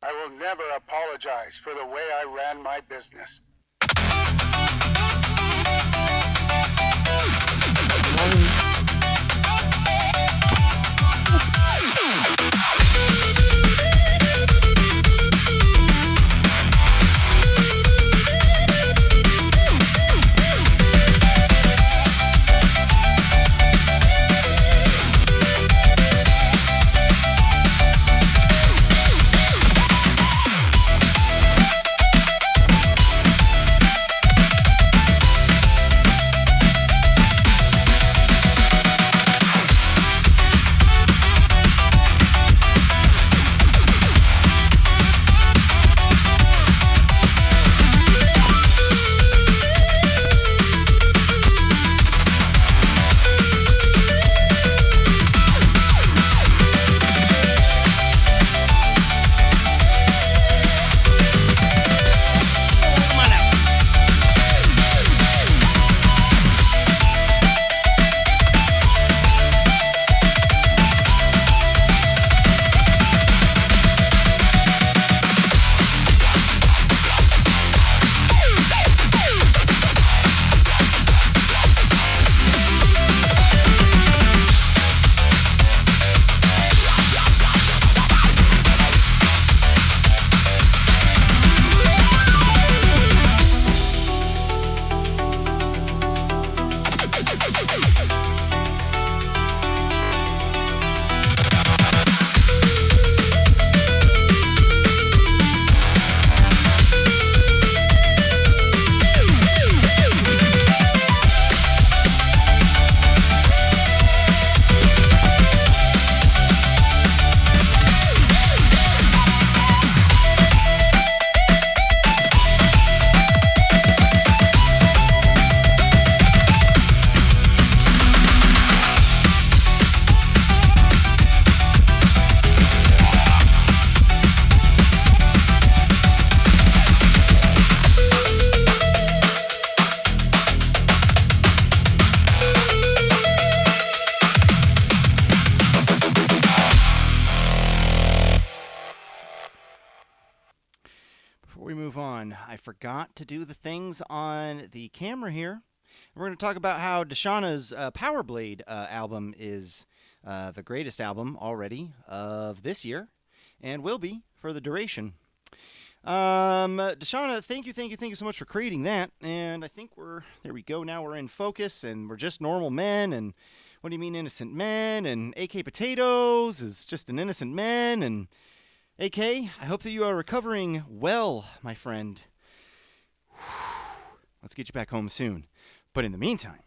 I will never apologize for the way I ran my business. I forgot to do the things on the camera here. We're going to talk about how Dshana's Power Blade album is the greatest album already of this year and will be for the duration. Dshana, thank you so much for creating that. And I think there we go. Now we're in focus and we're just normal men. And what do you mean innocent men? And AK Potatoes is just an innocent man. And AK, I hope that you are recovering well, my friend. Let's get you back home soon. But in the meantime,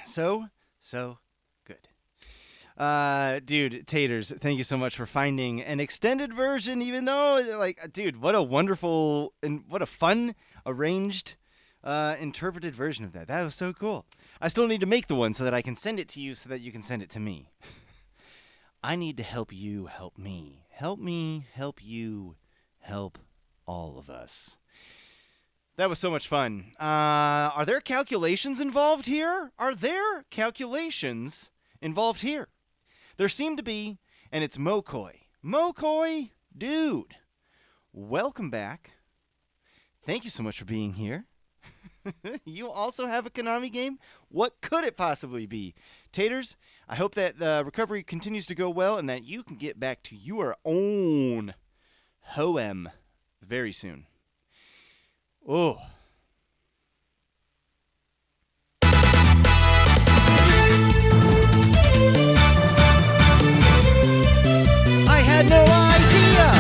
So good. Dude, Taters, thank you so much for finding an extended version, even though, like, dude, what a wonderful and what a fun, arranged, interpreted version of that. That was so cool. I still need to make the one so that I can send it to you so that you can send it to me. I need to help you help me. Help me help you help all of us. That was so much fun. Are there calculations involved here? Are there calculations involved here? There seem to be, and it's Mokoi. Mokoi, dude, welcome back. Thank you so much for being here. You also have a Konami game? What could it possibly be? Taters, I hope that the recovery continues to go well and that you can get back to your own Hoem very soon. Oh. I had no idea!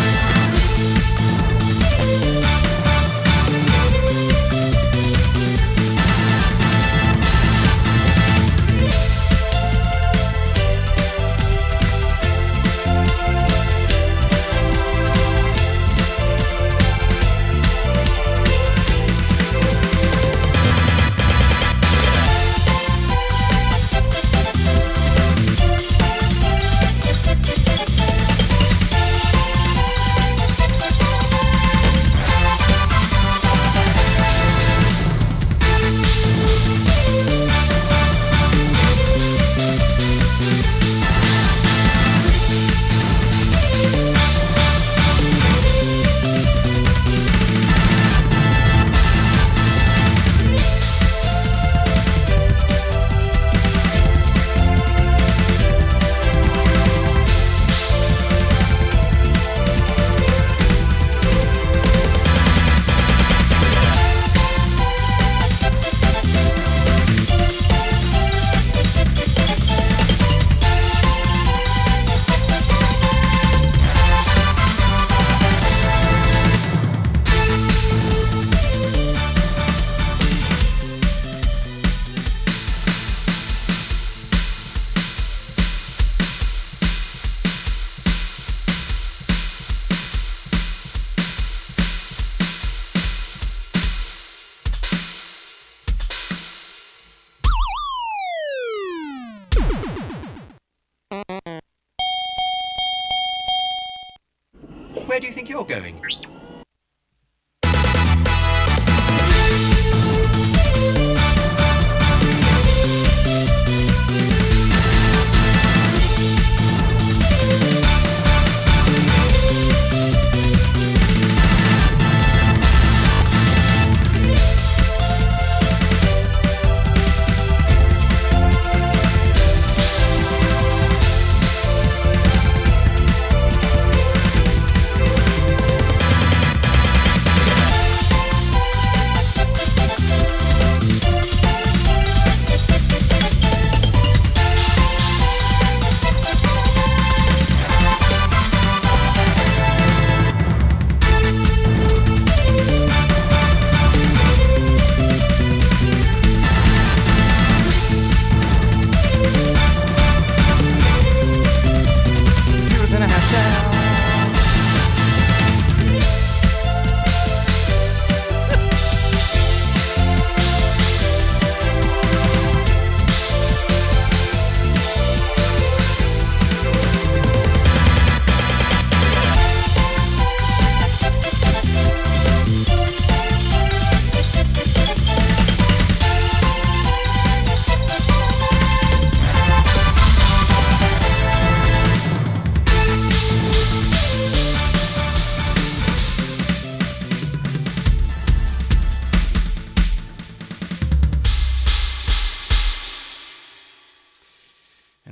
Where do you think you're going?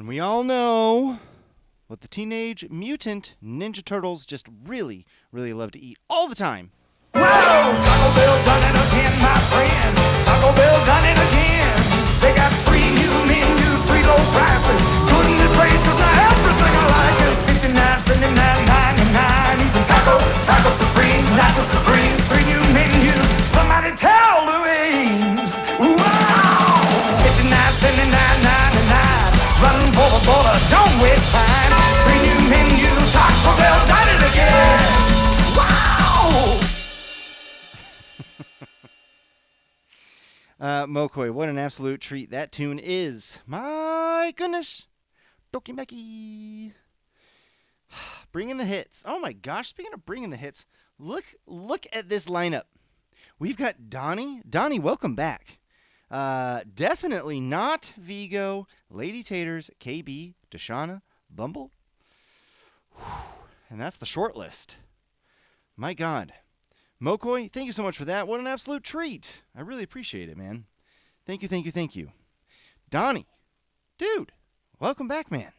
We all know what the Teenage Mutant Ninja Turtles just really, really love to eat all the time. Whoa! Taco Bell done it again, my friend. Taco Bell done it again. They got 3 new menus, 3 low prices. Couldn't replace with everything I like is $59.79.99. Even Taco Supreme, Nacho Supreme, 3 new menus. Somebody tell Louise. Wow! $59.79. Mokoi, what an absolute treat that tune is. My goodness. Tokimeki. Bringing the hits. Oh my gosh, speaking of bringing the hits, look at this lineup. We've got Donnie. Donnie, welcome back. Definitely not Vigo, Lady Taters, KB, Dshana, Bumble. And that's the short list. My God. Mokoi, thank you so much for that. What an absolute treat. I really appreciate it, man. Thank you, thank you, thank you. Donnie, dude, welcome back, man.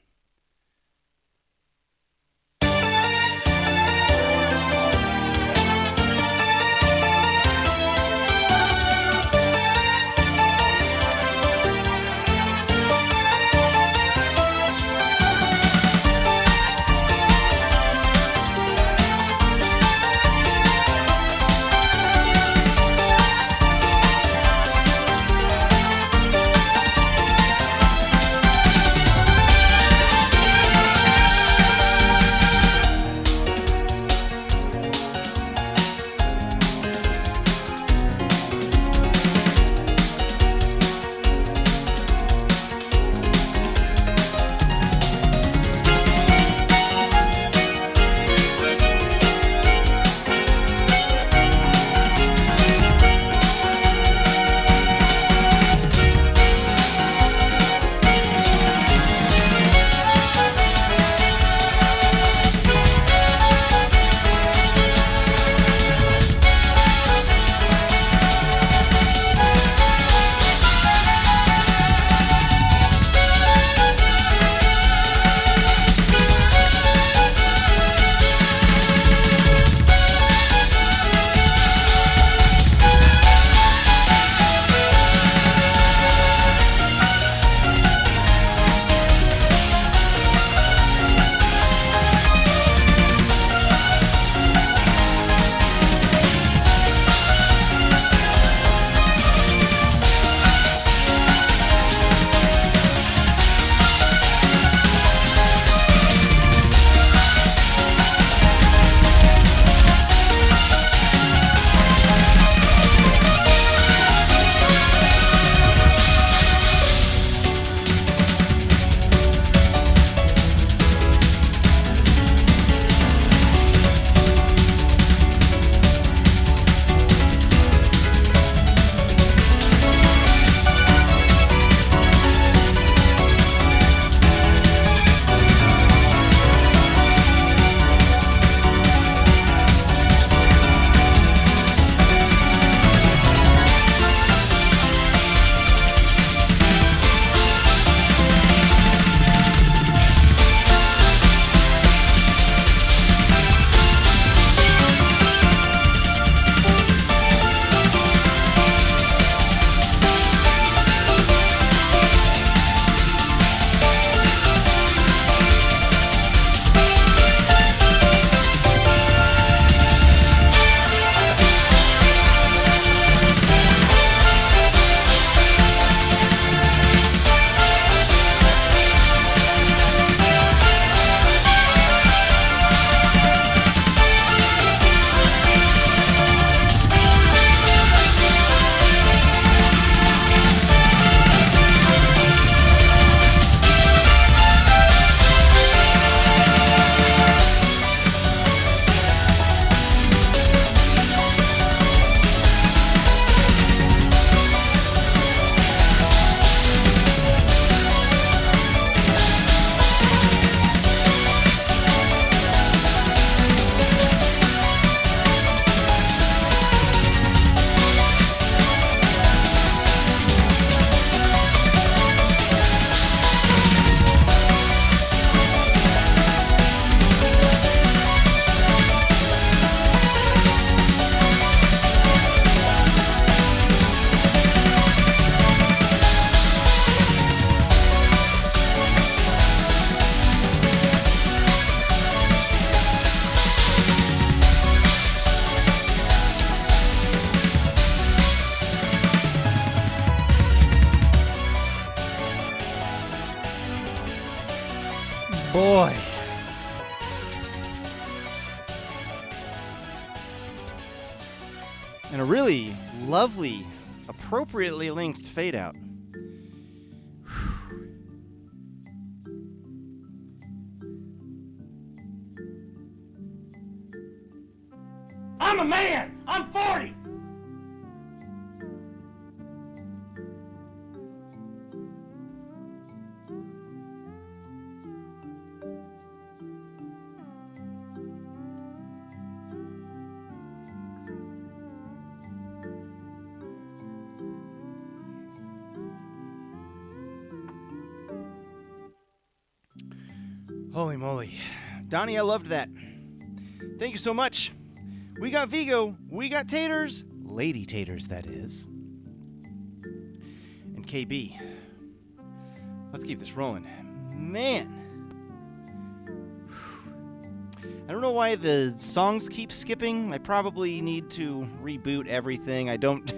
boy. And a really lovely appropriately length fade out. I'm a man! I'm 40! Holy moly. Donnie, I loved that. Thank you so much. We got Vigo. We got Taters. Lady Taters, that is. And KB. Let's keep this rolling. Man. I don't know why the songs keep skipping. I probably need to reboot everything. I don't...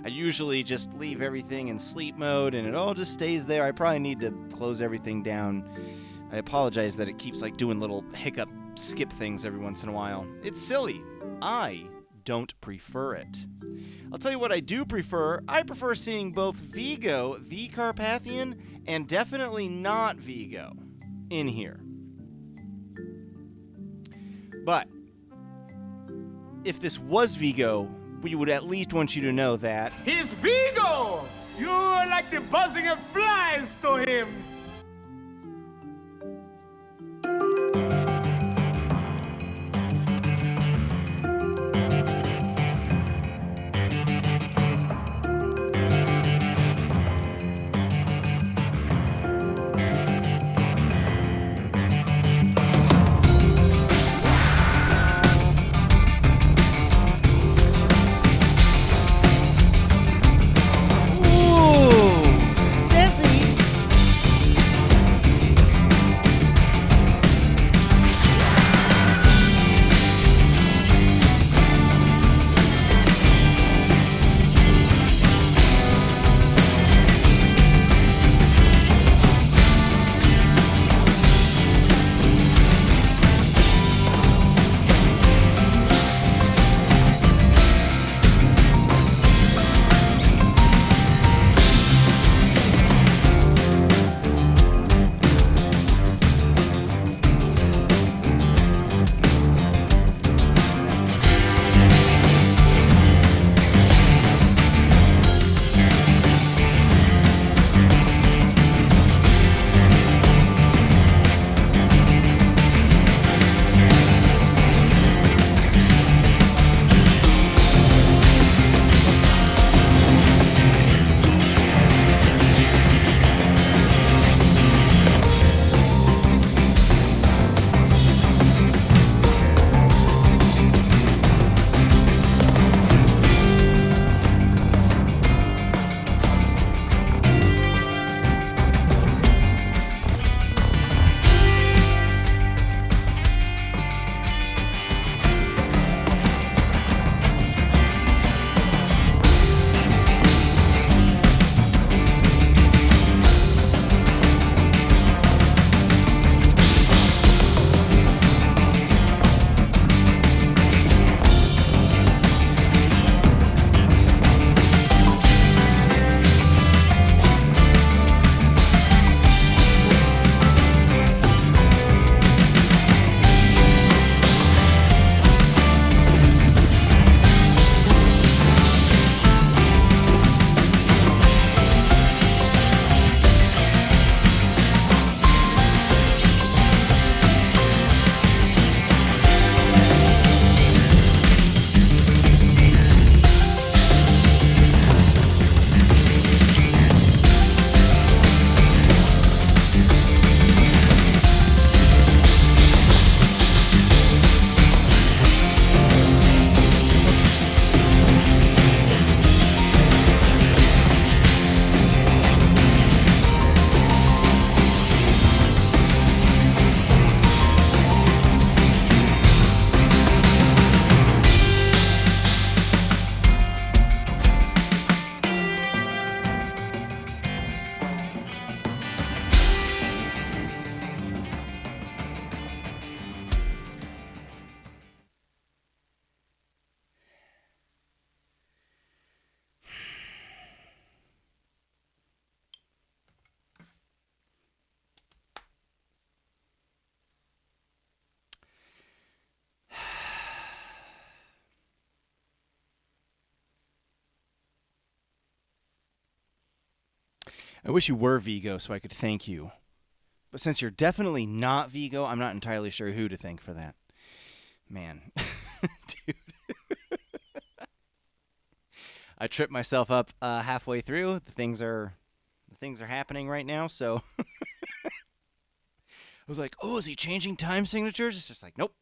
I usually just leave everything in sleep mode and it all just stays there. I probably need to close everything down. I apologize that it keeps like doing little hiccup skip things every once in a while. It's silly. I don't prefer it. I'll tell you what I do prefer. I prefer seeing both Vigo, the Carpathian, and definitely not Vigo in here. But if this was Vigo, we would at least want you to know that He's Vigo! You're like the buzzing of flies to him! I wish you were Vigo so I could thank you. But since you're definitely not Vigo, I'm not entirely sure who to thank for that. Man. Dude. I tripped myself up halfway through. The things are happening right now, so I was like, "Oh, is he changing time signatures?" It's just like, "Nope.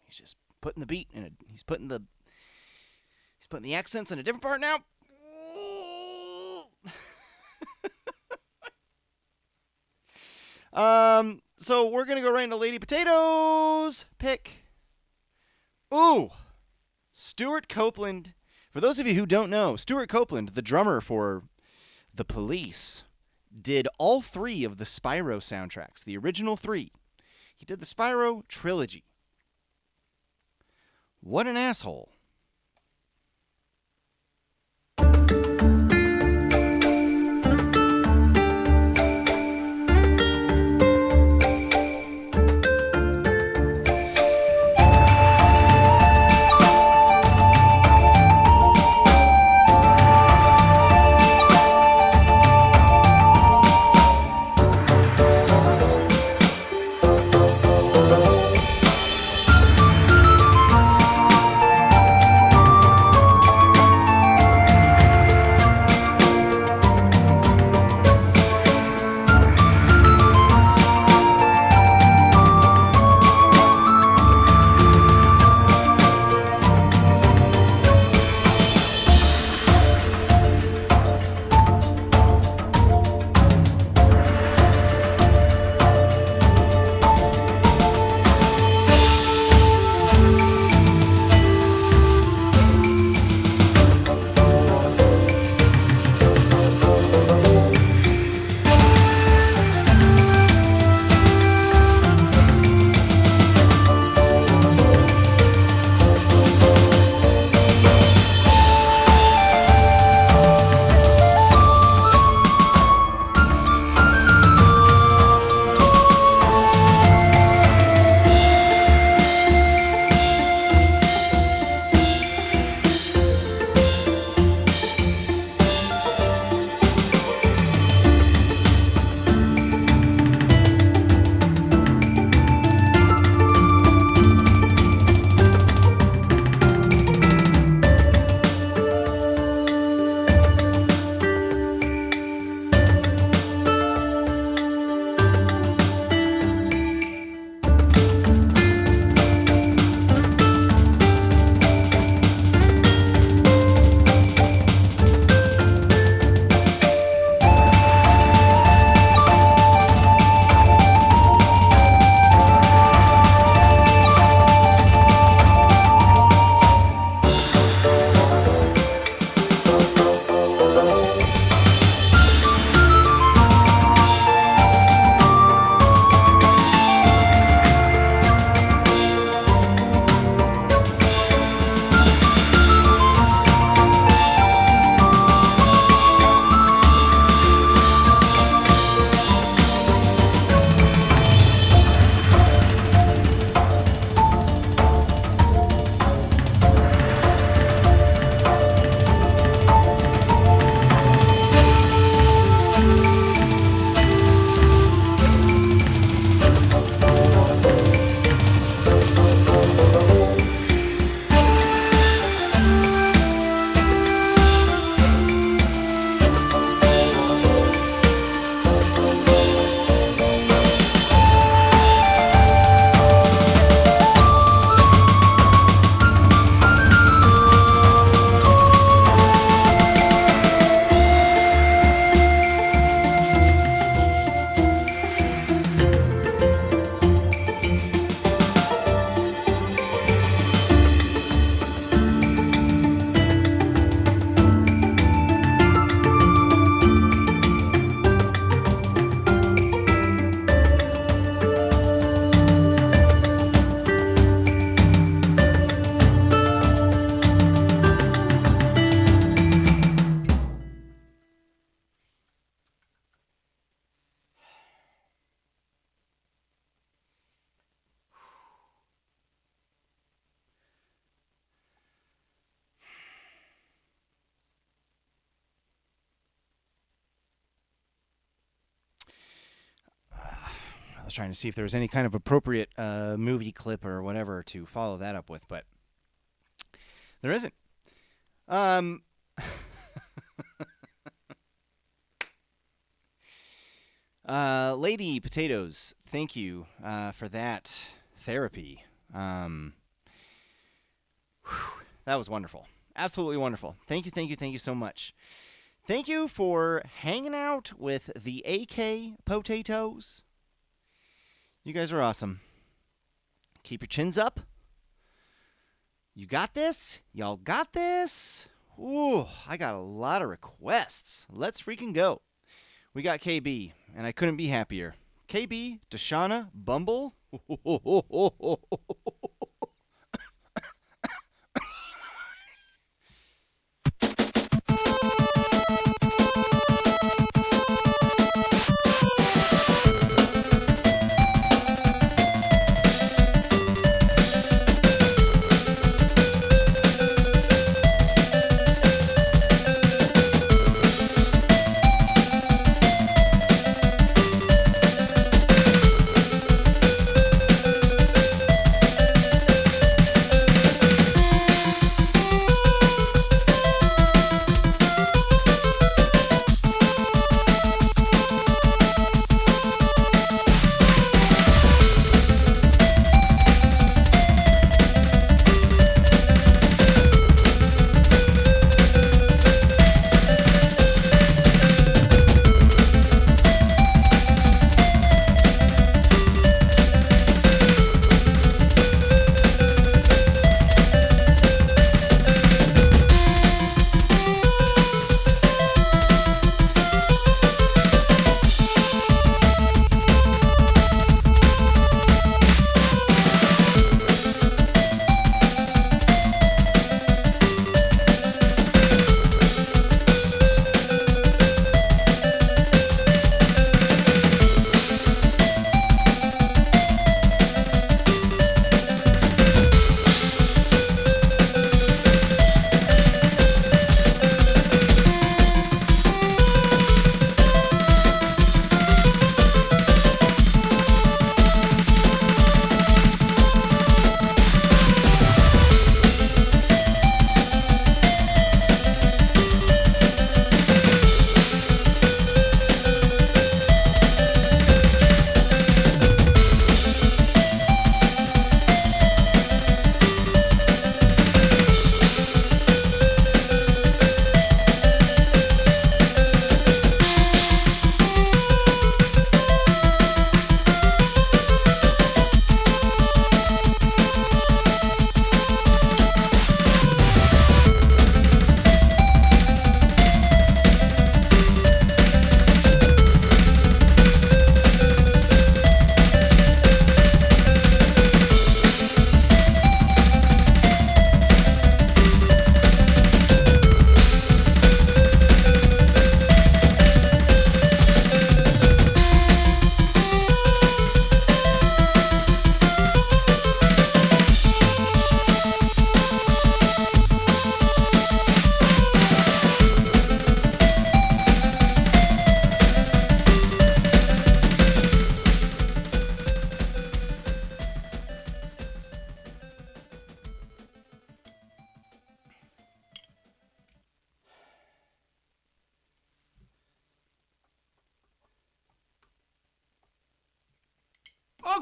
He's just putting the beat in it. He's putting the accents in a different part now." So we're gonna go right into Lady Potatoes pick. Ooh, Stuart Copeland. For those of you who don't know, Stuart Copeland, the drummer for The Police, did all 3 of the Spyro soundtracks, the original 3. He did the Spyro trilogy. What an asshole. was trying to see if there was any kind of appropriate movie clip or whatever to follow that up with, but there isn't. Lady Potatoes, thank you for that therapy. That was wonderful. Absolutely wonderful. Thank you so much. Thank you for hanging out with the AK Potatoes. You guys are awesome. Keep your chins up. You got this? Y'all got this? Ooh, I got a lot of requests. Let's freaking go. We got KB, and I couldn't be happier. KB, Dshana, Bumble.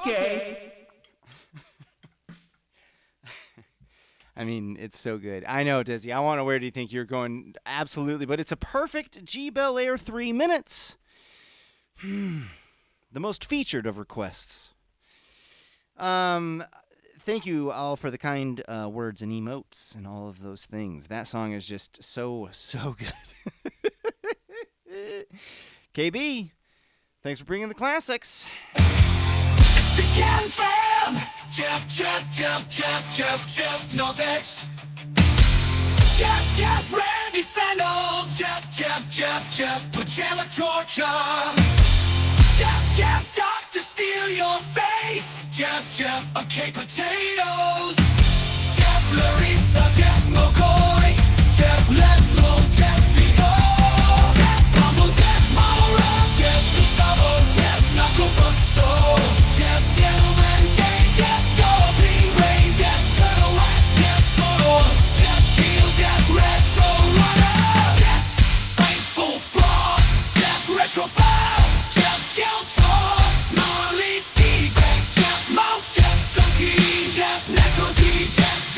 Okay. I mean, it's so good. I know, Dizzy. I want to. Where do you think you're going? Absolutely. But it's a perfect G Bel Air 3 minutes. The most featured of requests. Thank you all for the kind words and emotes and all of those things. That song is just so good. KB, thanks for bringing the classics. It's again, fam! Jeff, no thanks. Jeff, Randy Sandals. Jeff, pajama torture. Jeff, Dr. Steal Your Face. Jeff, okay, potatoes. Jeff, Marisa, Jeff, McCoy. Jeff, Let's Flow, Jeff, Vigo. Jeff, Bumble, Jeff, Mara. Jeff, Gustavo, Jeff, Knuckle Busto.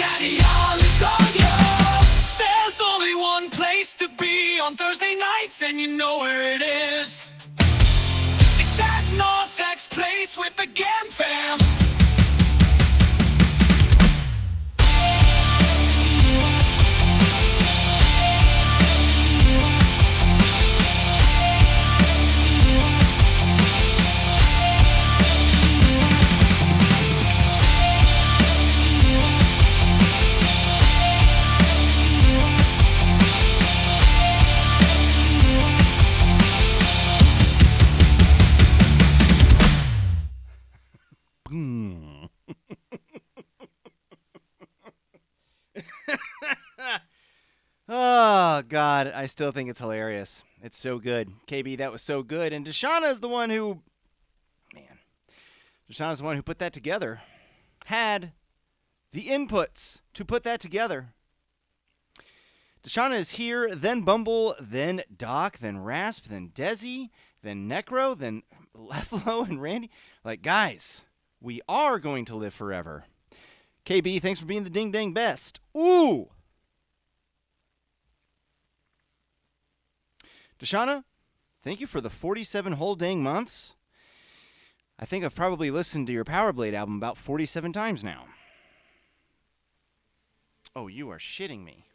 Daddy, all is on you. There's only one place to be on Thursday nights, and you know where it is. It's at North X Place with the Gam Fam. Oh, God, I still think it's hilarious. It's so good. KB, that was so good. And Dshana is the one who... Dshana's the one who put that together. Had the inputs to put that together. Dshana is here, then Bumble, then Doc, then Rasp, then Desi, then Necro, then Leflo and Randy. Like, guys, we are going to live forever. KB, thanks for being the ding-dang best. Ooh! Dshana, thank you for the 47 whole dang months. I think I've probably listened to your Power Blade album about 47 times now. Oh, you are shitting me.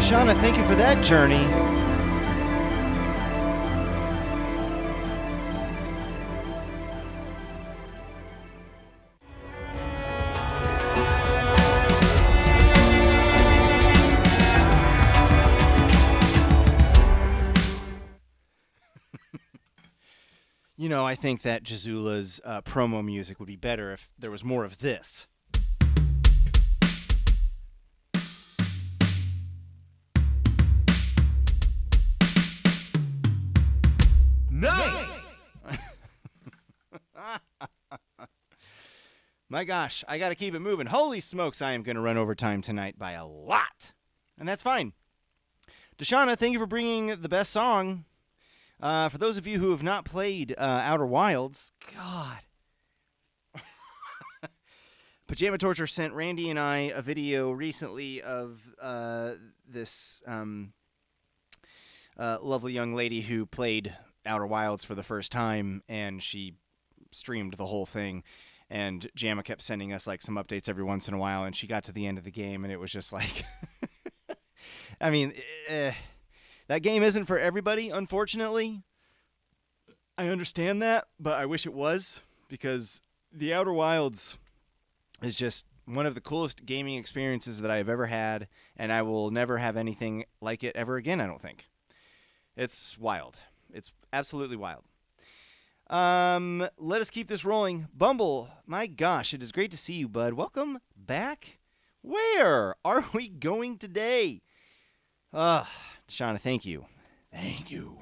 Dshana, thank you for that journey. You know, I think that Jazula's promo music would be better if there was more of this. Nice! My gosh, I gotta keep it moving. Holy smokes, I am gonna run over time tonight by a lot. And that's fine. Dshana, thank you for bringing the best song. For those of you who have not played Outer Wilds, God. Pajama Torture sent Randy and I a video recently of this lovely young lady who played Outer Wilds for the first time, and she streamed the whole thing. And Jamma kept sending us like some updates every once in a while, and she got to the end of the game, and it was just like, I mean, that game isn't for everybody, unfortunately. I understand that, but I wish it was, because the Outer Wilds is just one of the coolest gaming experiences that I have ever had, and I will never have anything like it ever again, I don't think. It's wild. It's absolutely wild. Let us keep this rolling. Bumble, my gosh, it is great to see you, bud. Welcome back. Where are we going today? Dshana, thank you. Thank you.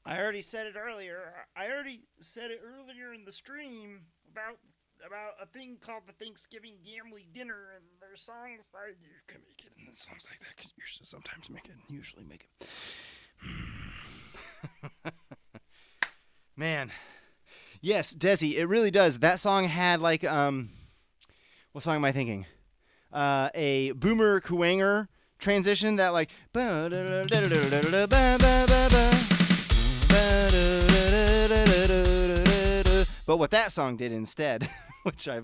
I already said it earlier. In the stream about a thing called the Thanksgiving Gamley Dinner, and there's songs like you can make it, and songs like that because you sometimes make it, and usually make it. Man, yes, Desi, it really does. That song had like what song am I thinking? A Boomer Kuwanger transition that like. But what that song did instead, which I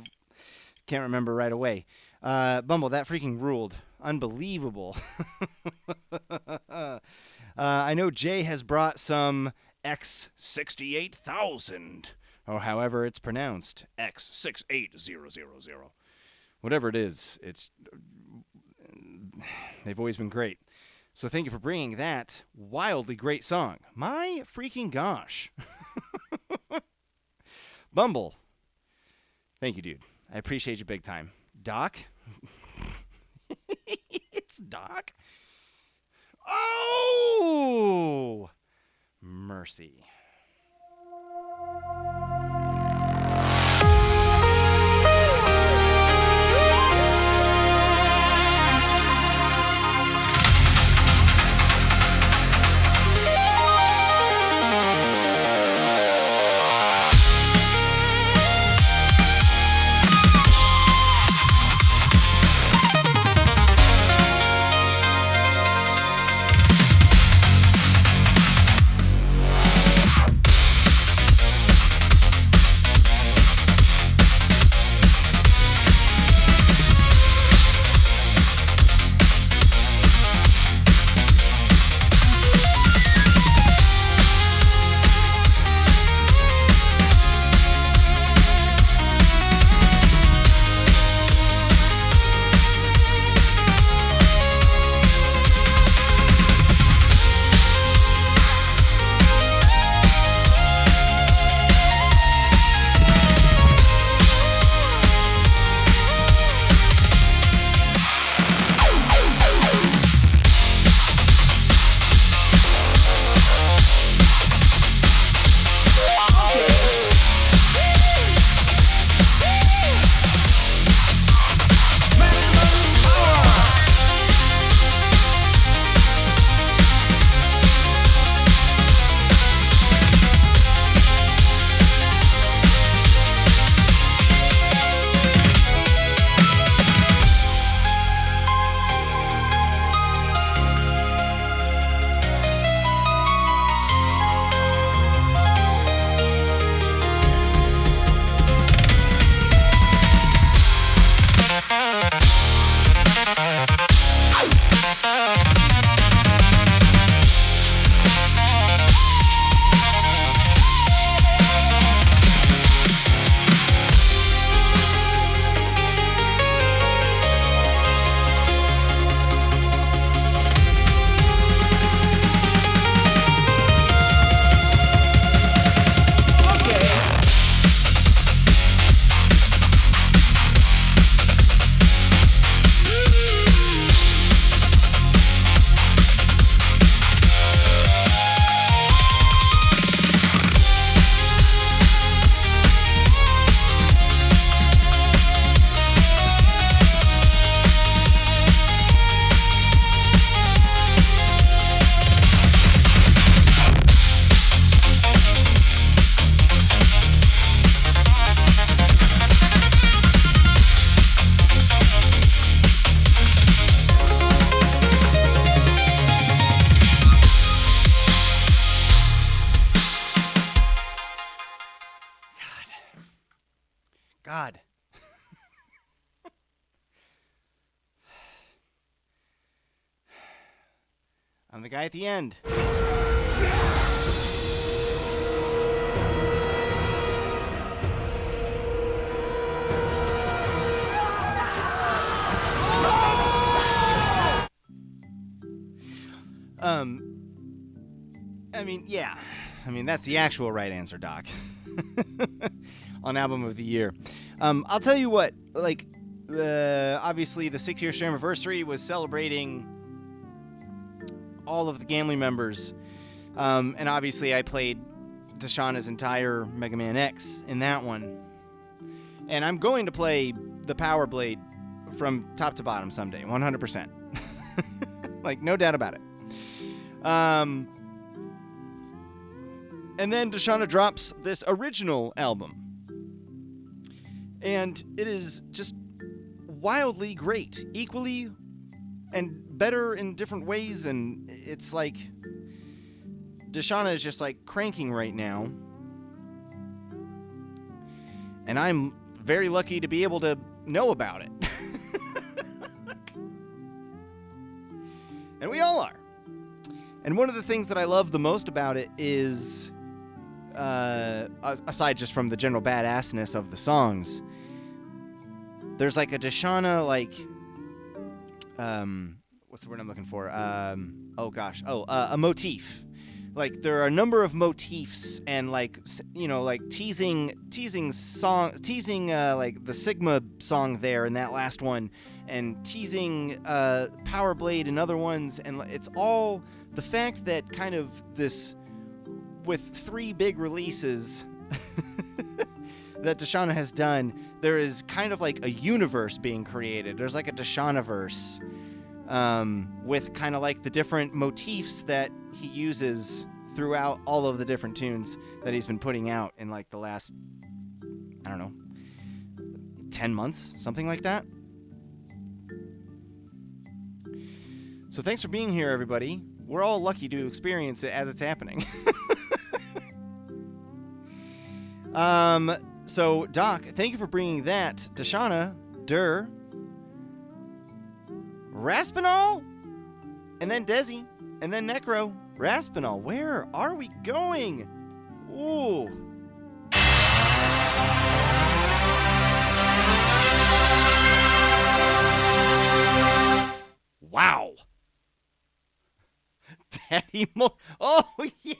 can't remember right away, Bumble, that freaking ruled. Unbelievable. I know Jay has brought some X68000, or however it's pronounced, X68000. Whatever it is, they've always been great. So thank you for bringing that wildly great song. My freaking gosh. Bumble. Thank you, dude. I appreciate you big time. Doc? It's Doc? Oh! Mercy. God. I'm the guy at the end. I mean, that's the actual right answer, Doc. On Album of the Year. I'll tell you what, like, obviously the 6-year stream anniversary was celebrating all of the Gamely members And obviously I played Dshana's entire Mega Man X in that one. And I'm going to play the Power Blade from top to bottom someday, 100%. Like, no doubt about it. And then Dshana drops this original album. And it is just wildly great, equally and better in different ways. And it's like Dshana is just like cranking right now. And I'm very lucky to be able to know about it. And we all are. And one of the things that I love the most about it is, aside just from the general badassness of the songs, there's like a Dshana, like, what's the word I'm looking for? A motif. Like, there are a number of motifs and, like, you know, like teasing like the Sigma song there in that last one, and teasing Power Blade and other ones, and it's all the fact that kind of this, with 3 big releases that Dshana has done, there is kind of like a universe being created. There's like a Dshana-verse, with kind of like the different motifs that he uses throughout all of the different tunes that he's been putting out in like the last, I don't know, 10 months, something like that. So thanks for being here, everybody. We're all lucky to experience it as it's happening. So, Doc, thank you for bringing that. Dshana, Raspinall, and then Desi, and then Necro. Raspinall, where are we going? Ooh. Wow. Daddy oh, yes.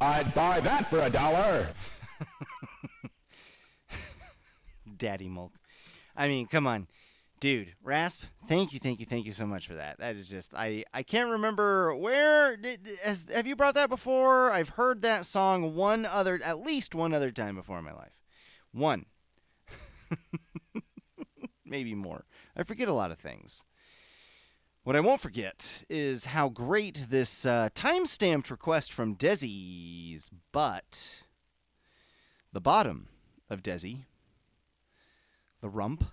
I'd buy that for $1. Daddy Mulk. I mean, come on. Dude, Rasp, thank you so much for that. That is just, I can't remember where, have you brought that before? I've heard that song at least one other time before in my life. One. Maybe more. I forget a lot of things. What I won't forget is how great this time-stamped request from Desi's butt, the bottom of Desi, the rump.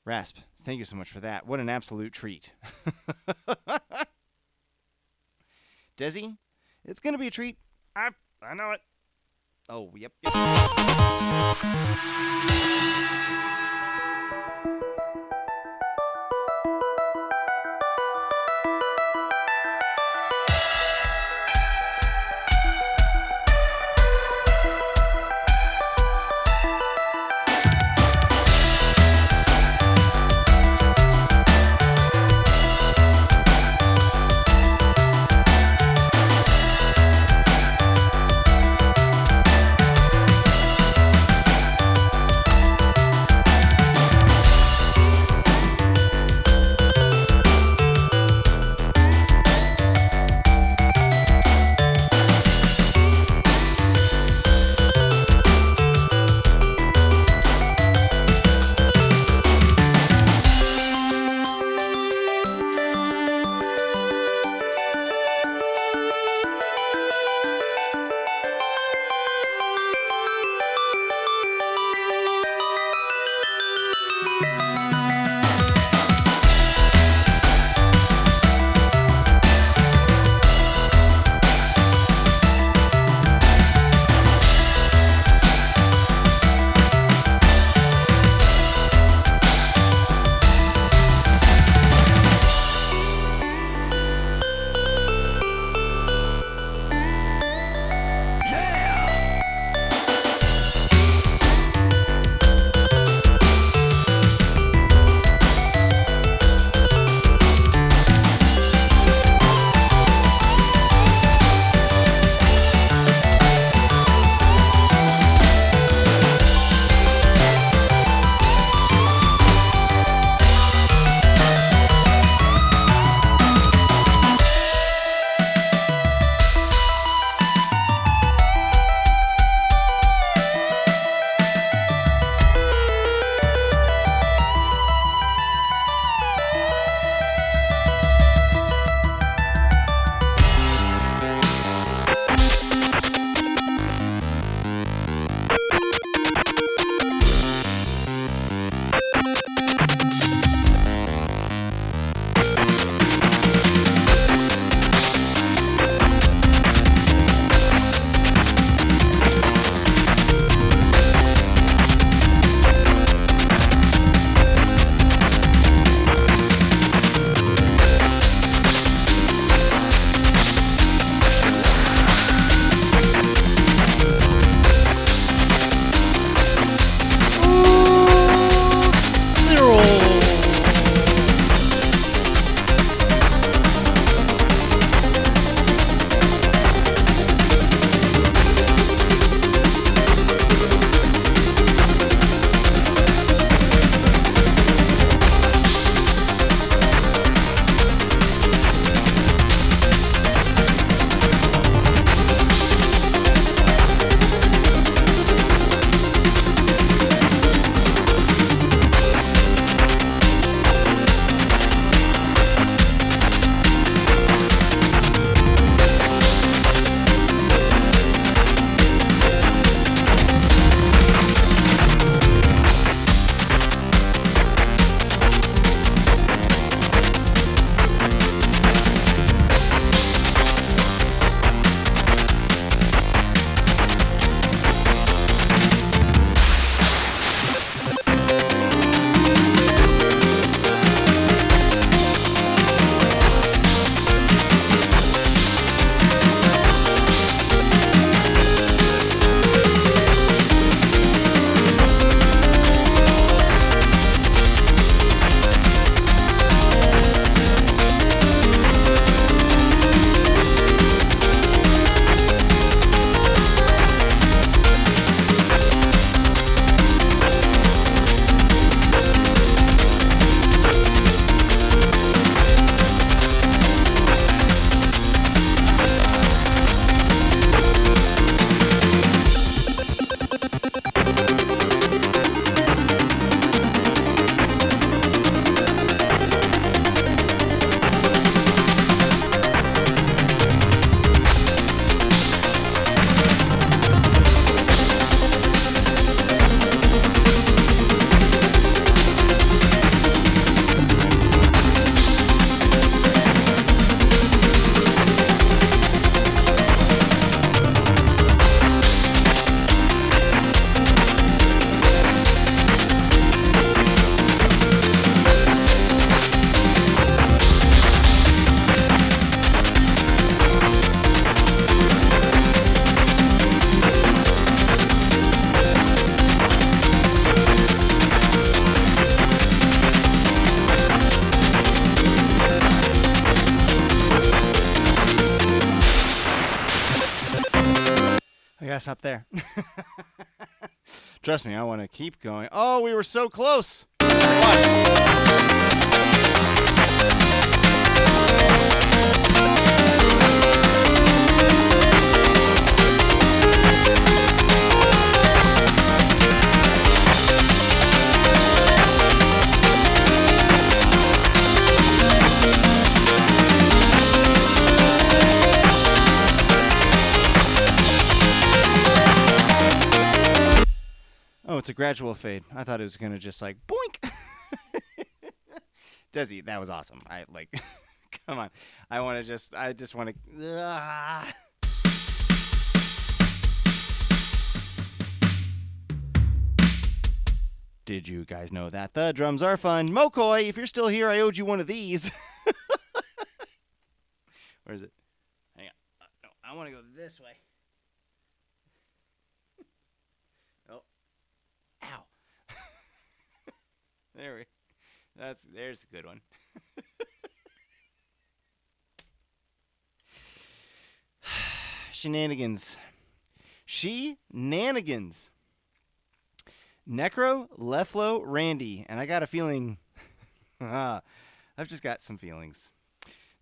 Rasp, thank you so much for that. What an absolute treat. Desi, it's going to be a treat. I know it. Oh, yep. gotta stop there. Trust me, I want to keep going. Oh, we were so close. Oh, it's a gradual fade. I thought it was gonna just like boink. Desi, that was awesome. I like, come on. I just want to. Did you guys know that the drums are fun? Mokoi, if you're still here, I owed you one of these. Where is it? Hang on. No, I want to go this way. Oh. Ow. There's a good one. Shenanigans. She-nanigans. Necro, Leflo, Randy. And I got a feeling. I've just got some feelings.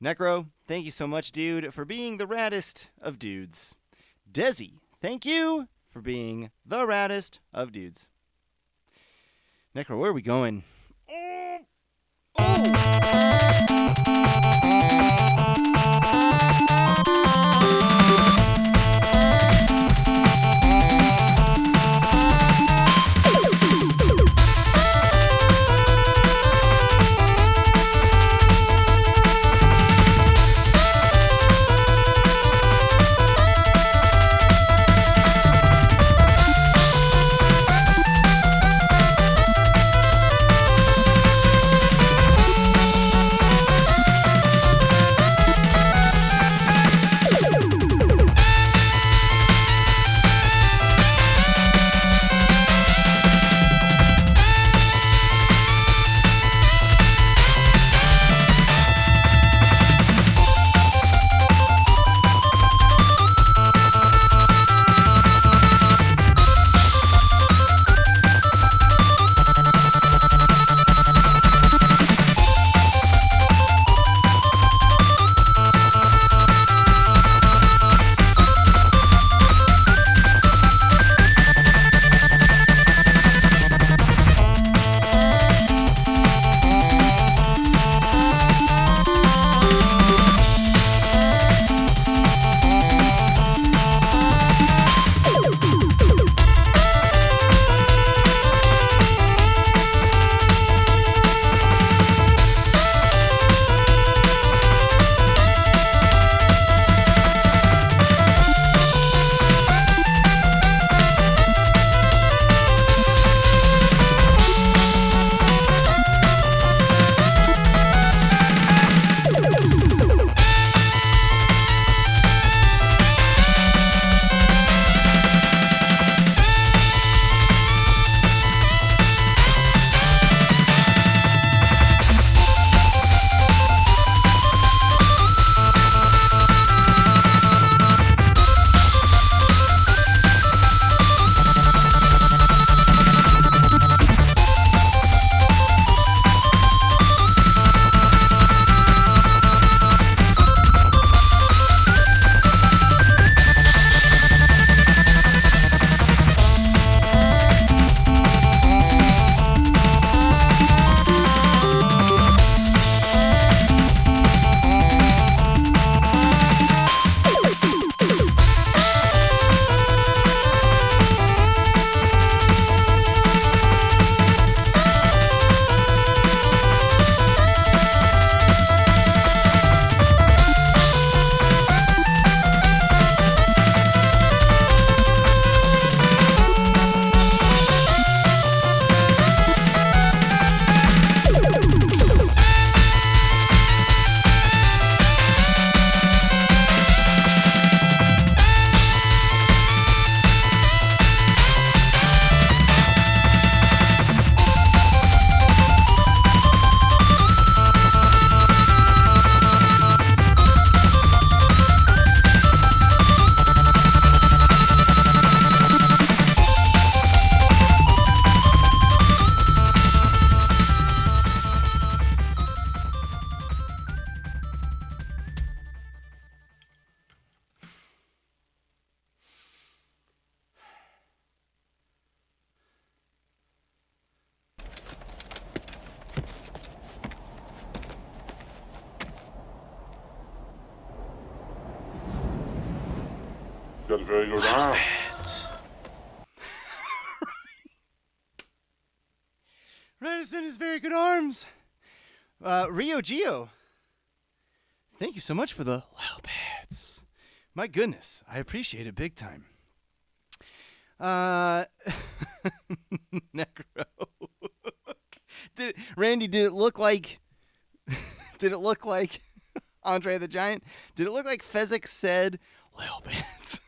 Necro, thank you so much, dude, for being the raddest of dudes. Desi, thank you for being the raddest of dudes. Necro, where are we going? got very good arms. Radisson has very good arms. Rio Gio, thank you so much for the well pets. My goodness, I appreciate it big time. Necro. Randy, did it look like Andre the Giant? Did it look like Fezzik said Lil Pants?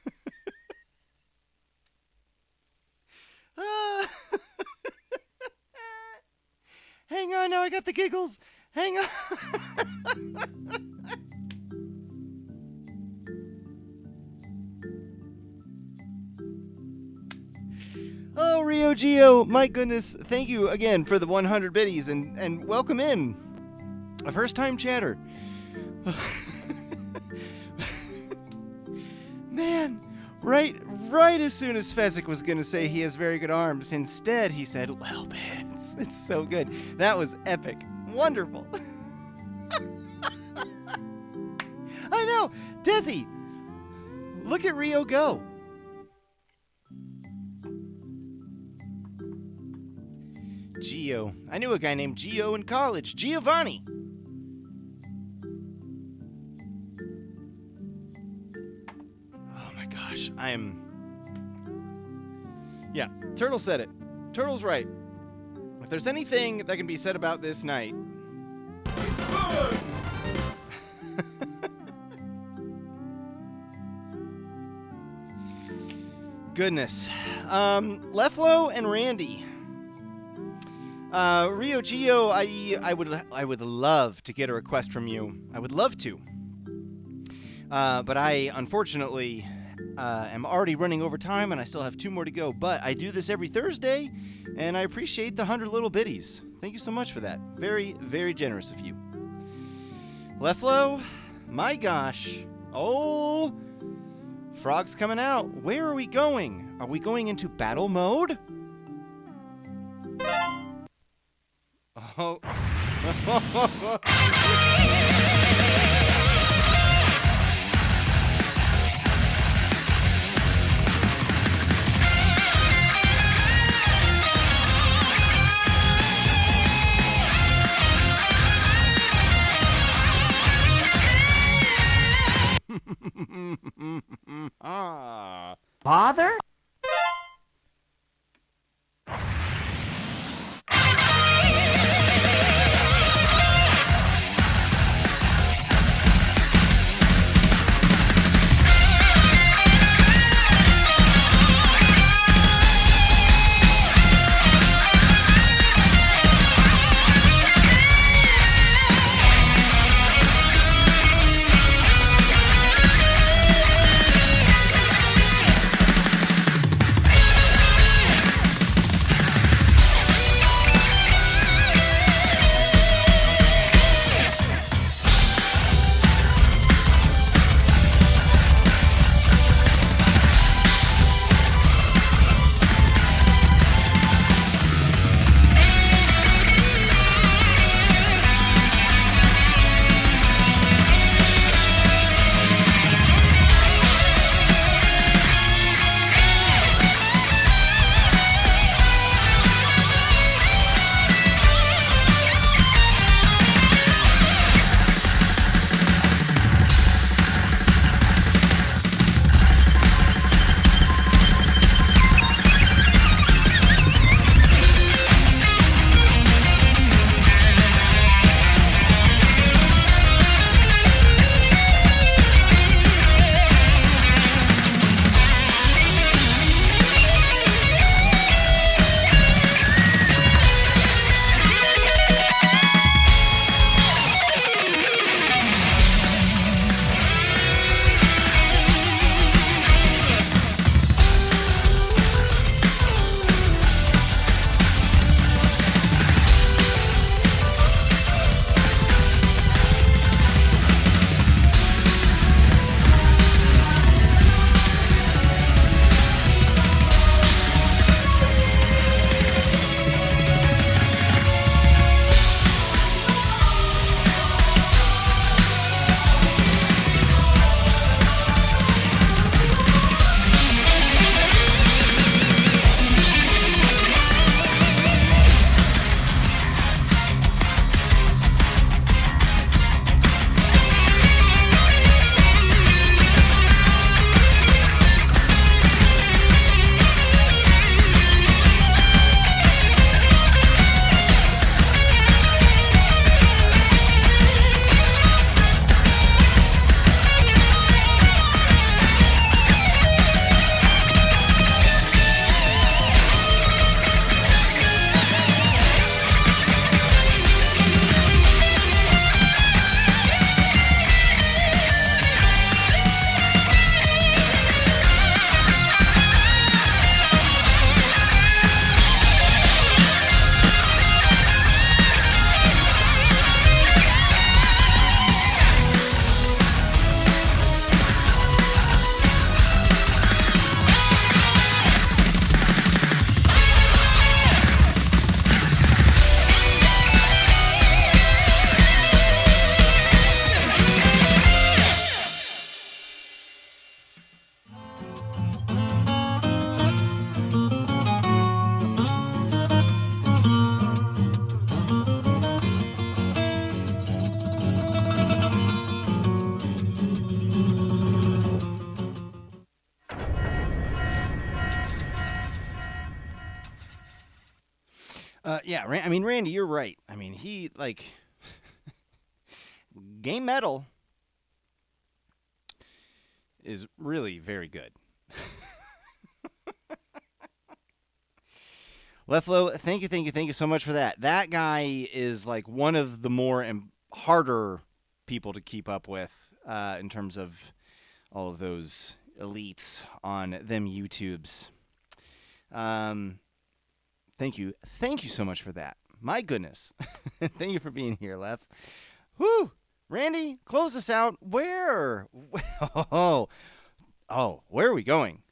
Hang on, now I got the giggles. Hang on. Oh, Rio Gio, my goodness. Thank you again for the 100 biddies and welcome in. A first-time chatter. Man, right as soon as Fezzik was going to say he has very good arms, instead he said, well, it's so good. That was epic. Wonderful. I know. Desi, look at Rio go. Gio. I knew a guy named Gio in college. Giovanni. Oh my gosh. Yeah, Turtle said it. Turtle's right. If there's anything that can be said about this night. Goodness. Leflo and Randy. Rio Gio, I would love to get a request from you. I would love to. But I, unfortunately, am already running over time, and I still have 2 more to go. But I do this every Thursday, and I appreciate the 100 little biddies. Thank you so much for that. Very, very generous of you. Leflo, my gosh. Oh, Frog's coming out. Where are we going? Are we going into battle mode? Oh. Father? Yeah, I mean, Randy, you're right. I mean, he, like, Game Metal is really very good. Leflo, thank you so much for that. That guy is, like, one of the more harder people to keep up with in terms of all of those elites on them YouTubes. Thank you so much for that. My goodness. Thank you for being here, Lef. Woo! Randy, close us out. Where? Oh, where are we going?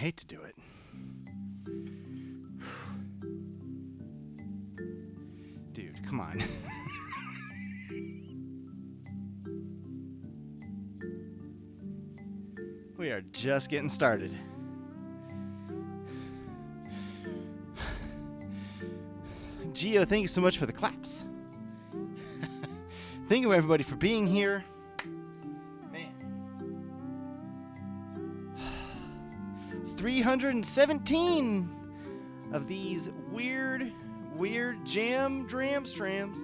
hate to do it. Dude, come on. We are just getting started. Gio, thank you so much for the claps. Thank you, everybody, for being here. Man. 317 of these weird trams.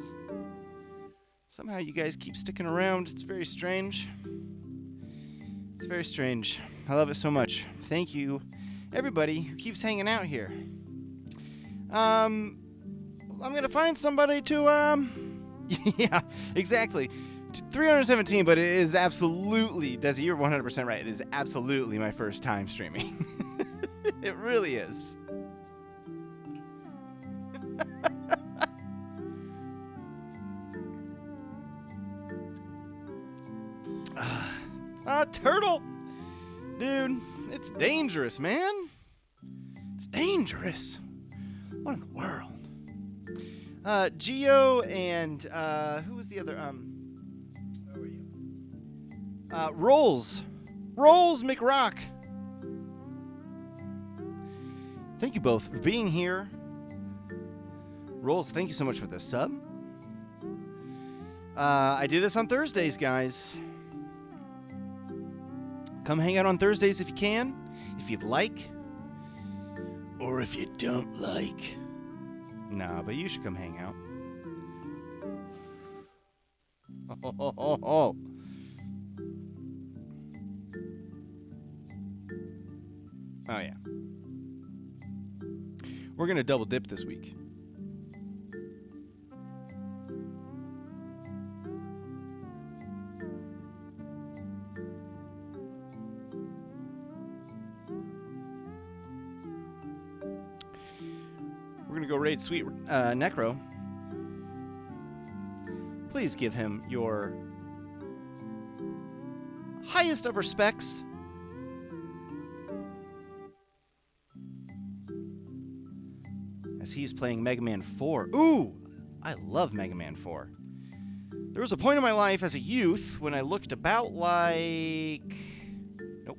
Somehow you guys keep sticking around. It's very strange. It's very strange. I love it so much. Thank you, everybody who keeps hanging out here. I'm gonna find somebody to, yeah, exactly. 317, but it is absolutely, Desi, you're 100% right. It is absolutely my first time streaming. It really is. Turtle! Dude, it's dangerous, man. It's dangerous. What in the world? Gio and, who was the other, where were you? Rolls McRock. Thank you both for being here. Rolls, thank you so much for the sub. I do this on Thursdays, guys. Come hang out on Thursdays if you can, if you'd like, or if you don't like. Nah, but you should come hang out. Oh. Oh, yeah. We're going to double dip this week. We're going to go raid Sweet Necro. Please give him your highest of respects. As he's playing Mega Man 4. Ooh! I love Mega Man 4. There was a point in my life as a youth when I looked about like... Nope,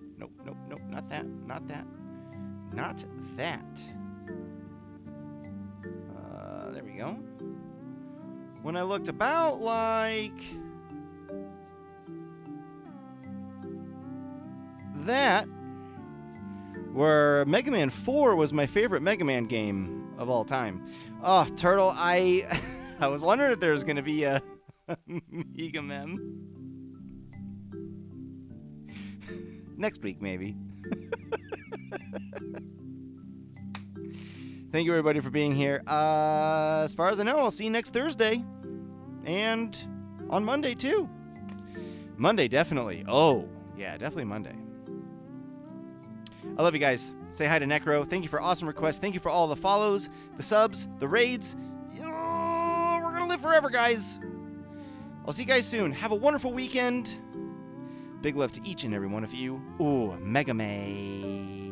not that. There we go. When I looked about like... that, where Mega Man 4 was my favorite Mega Man game of all time. Oh, Turtle, I was wondering if there was going to be a Mega Mem. Next week, maybe. Thank you, everybody, for being here. As far as I know, I'll see you next Thursday. And on Monday, too. Monday, definitely. Oh, yeah, definitely Monday. I love you guys. Say hi to Necro. Thank you for awesome requests. Thank you for all the follows, the subs, the raids. Oh, we're going to live forever, guys. I'll see you guys soon. Have a wonderful weekend. Big love to each and every one of you. Ooh, Mega Man.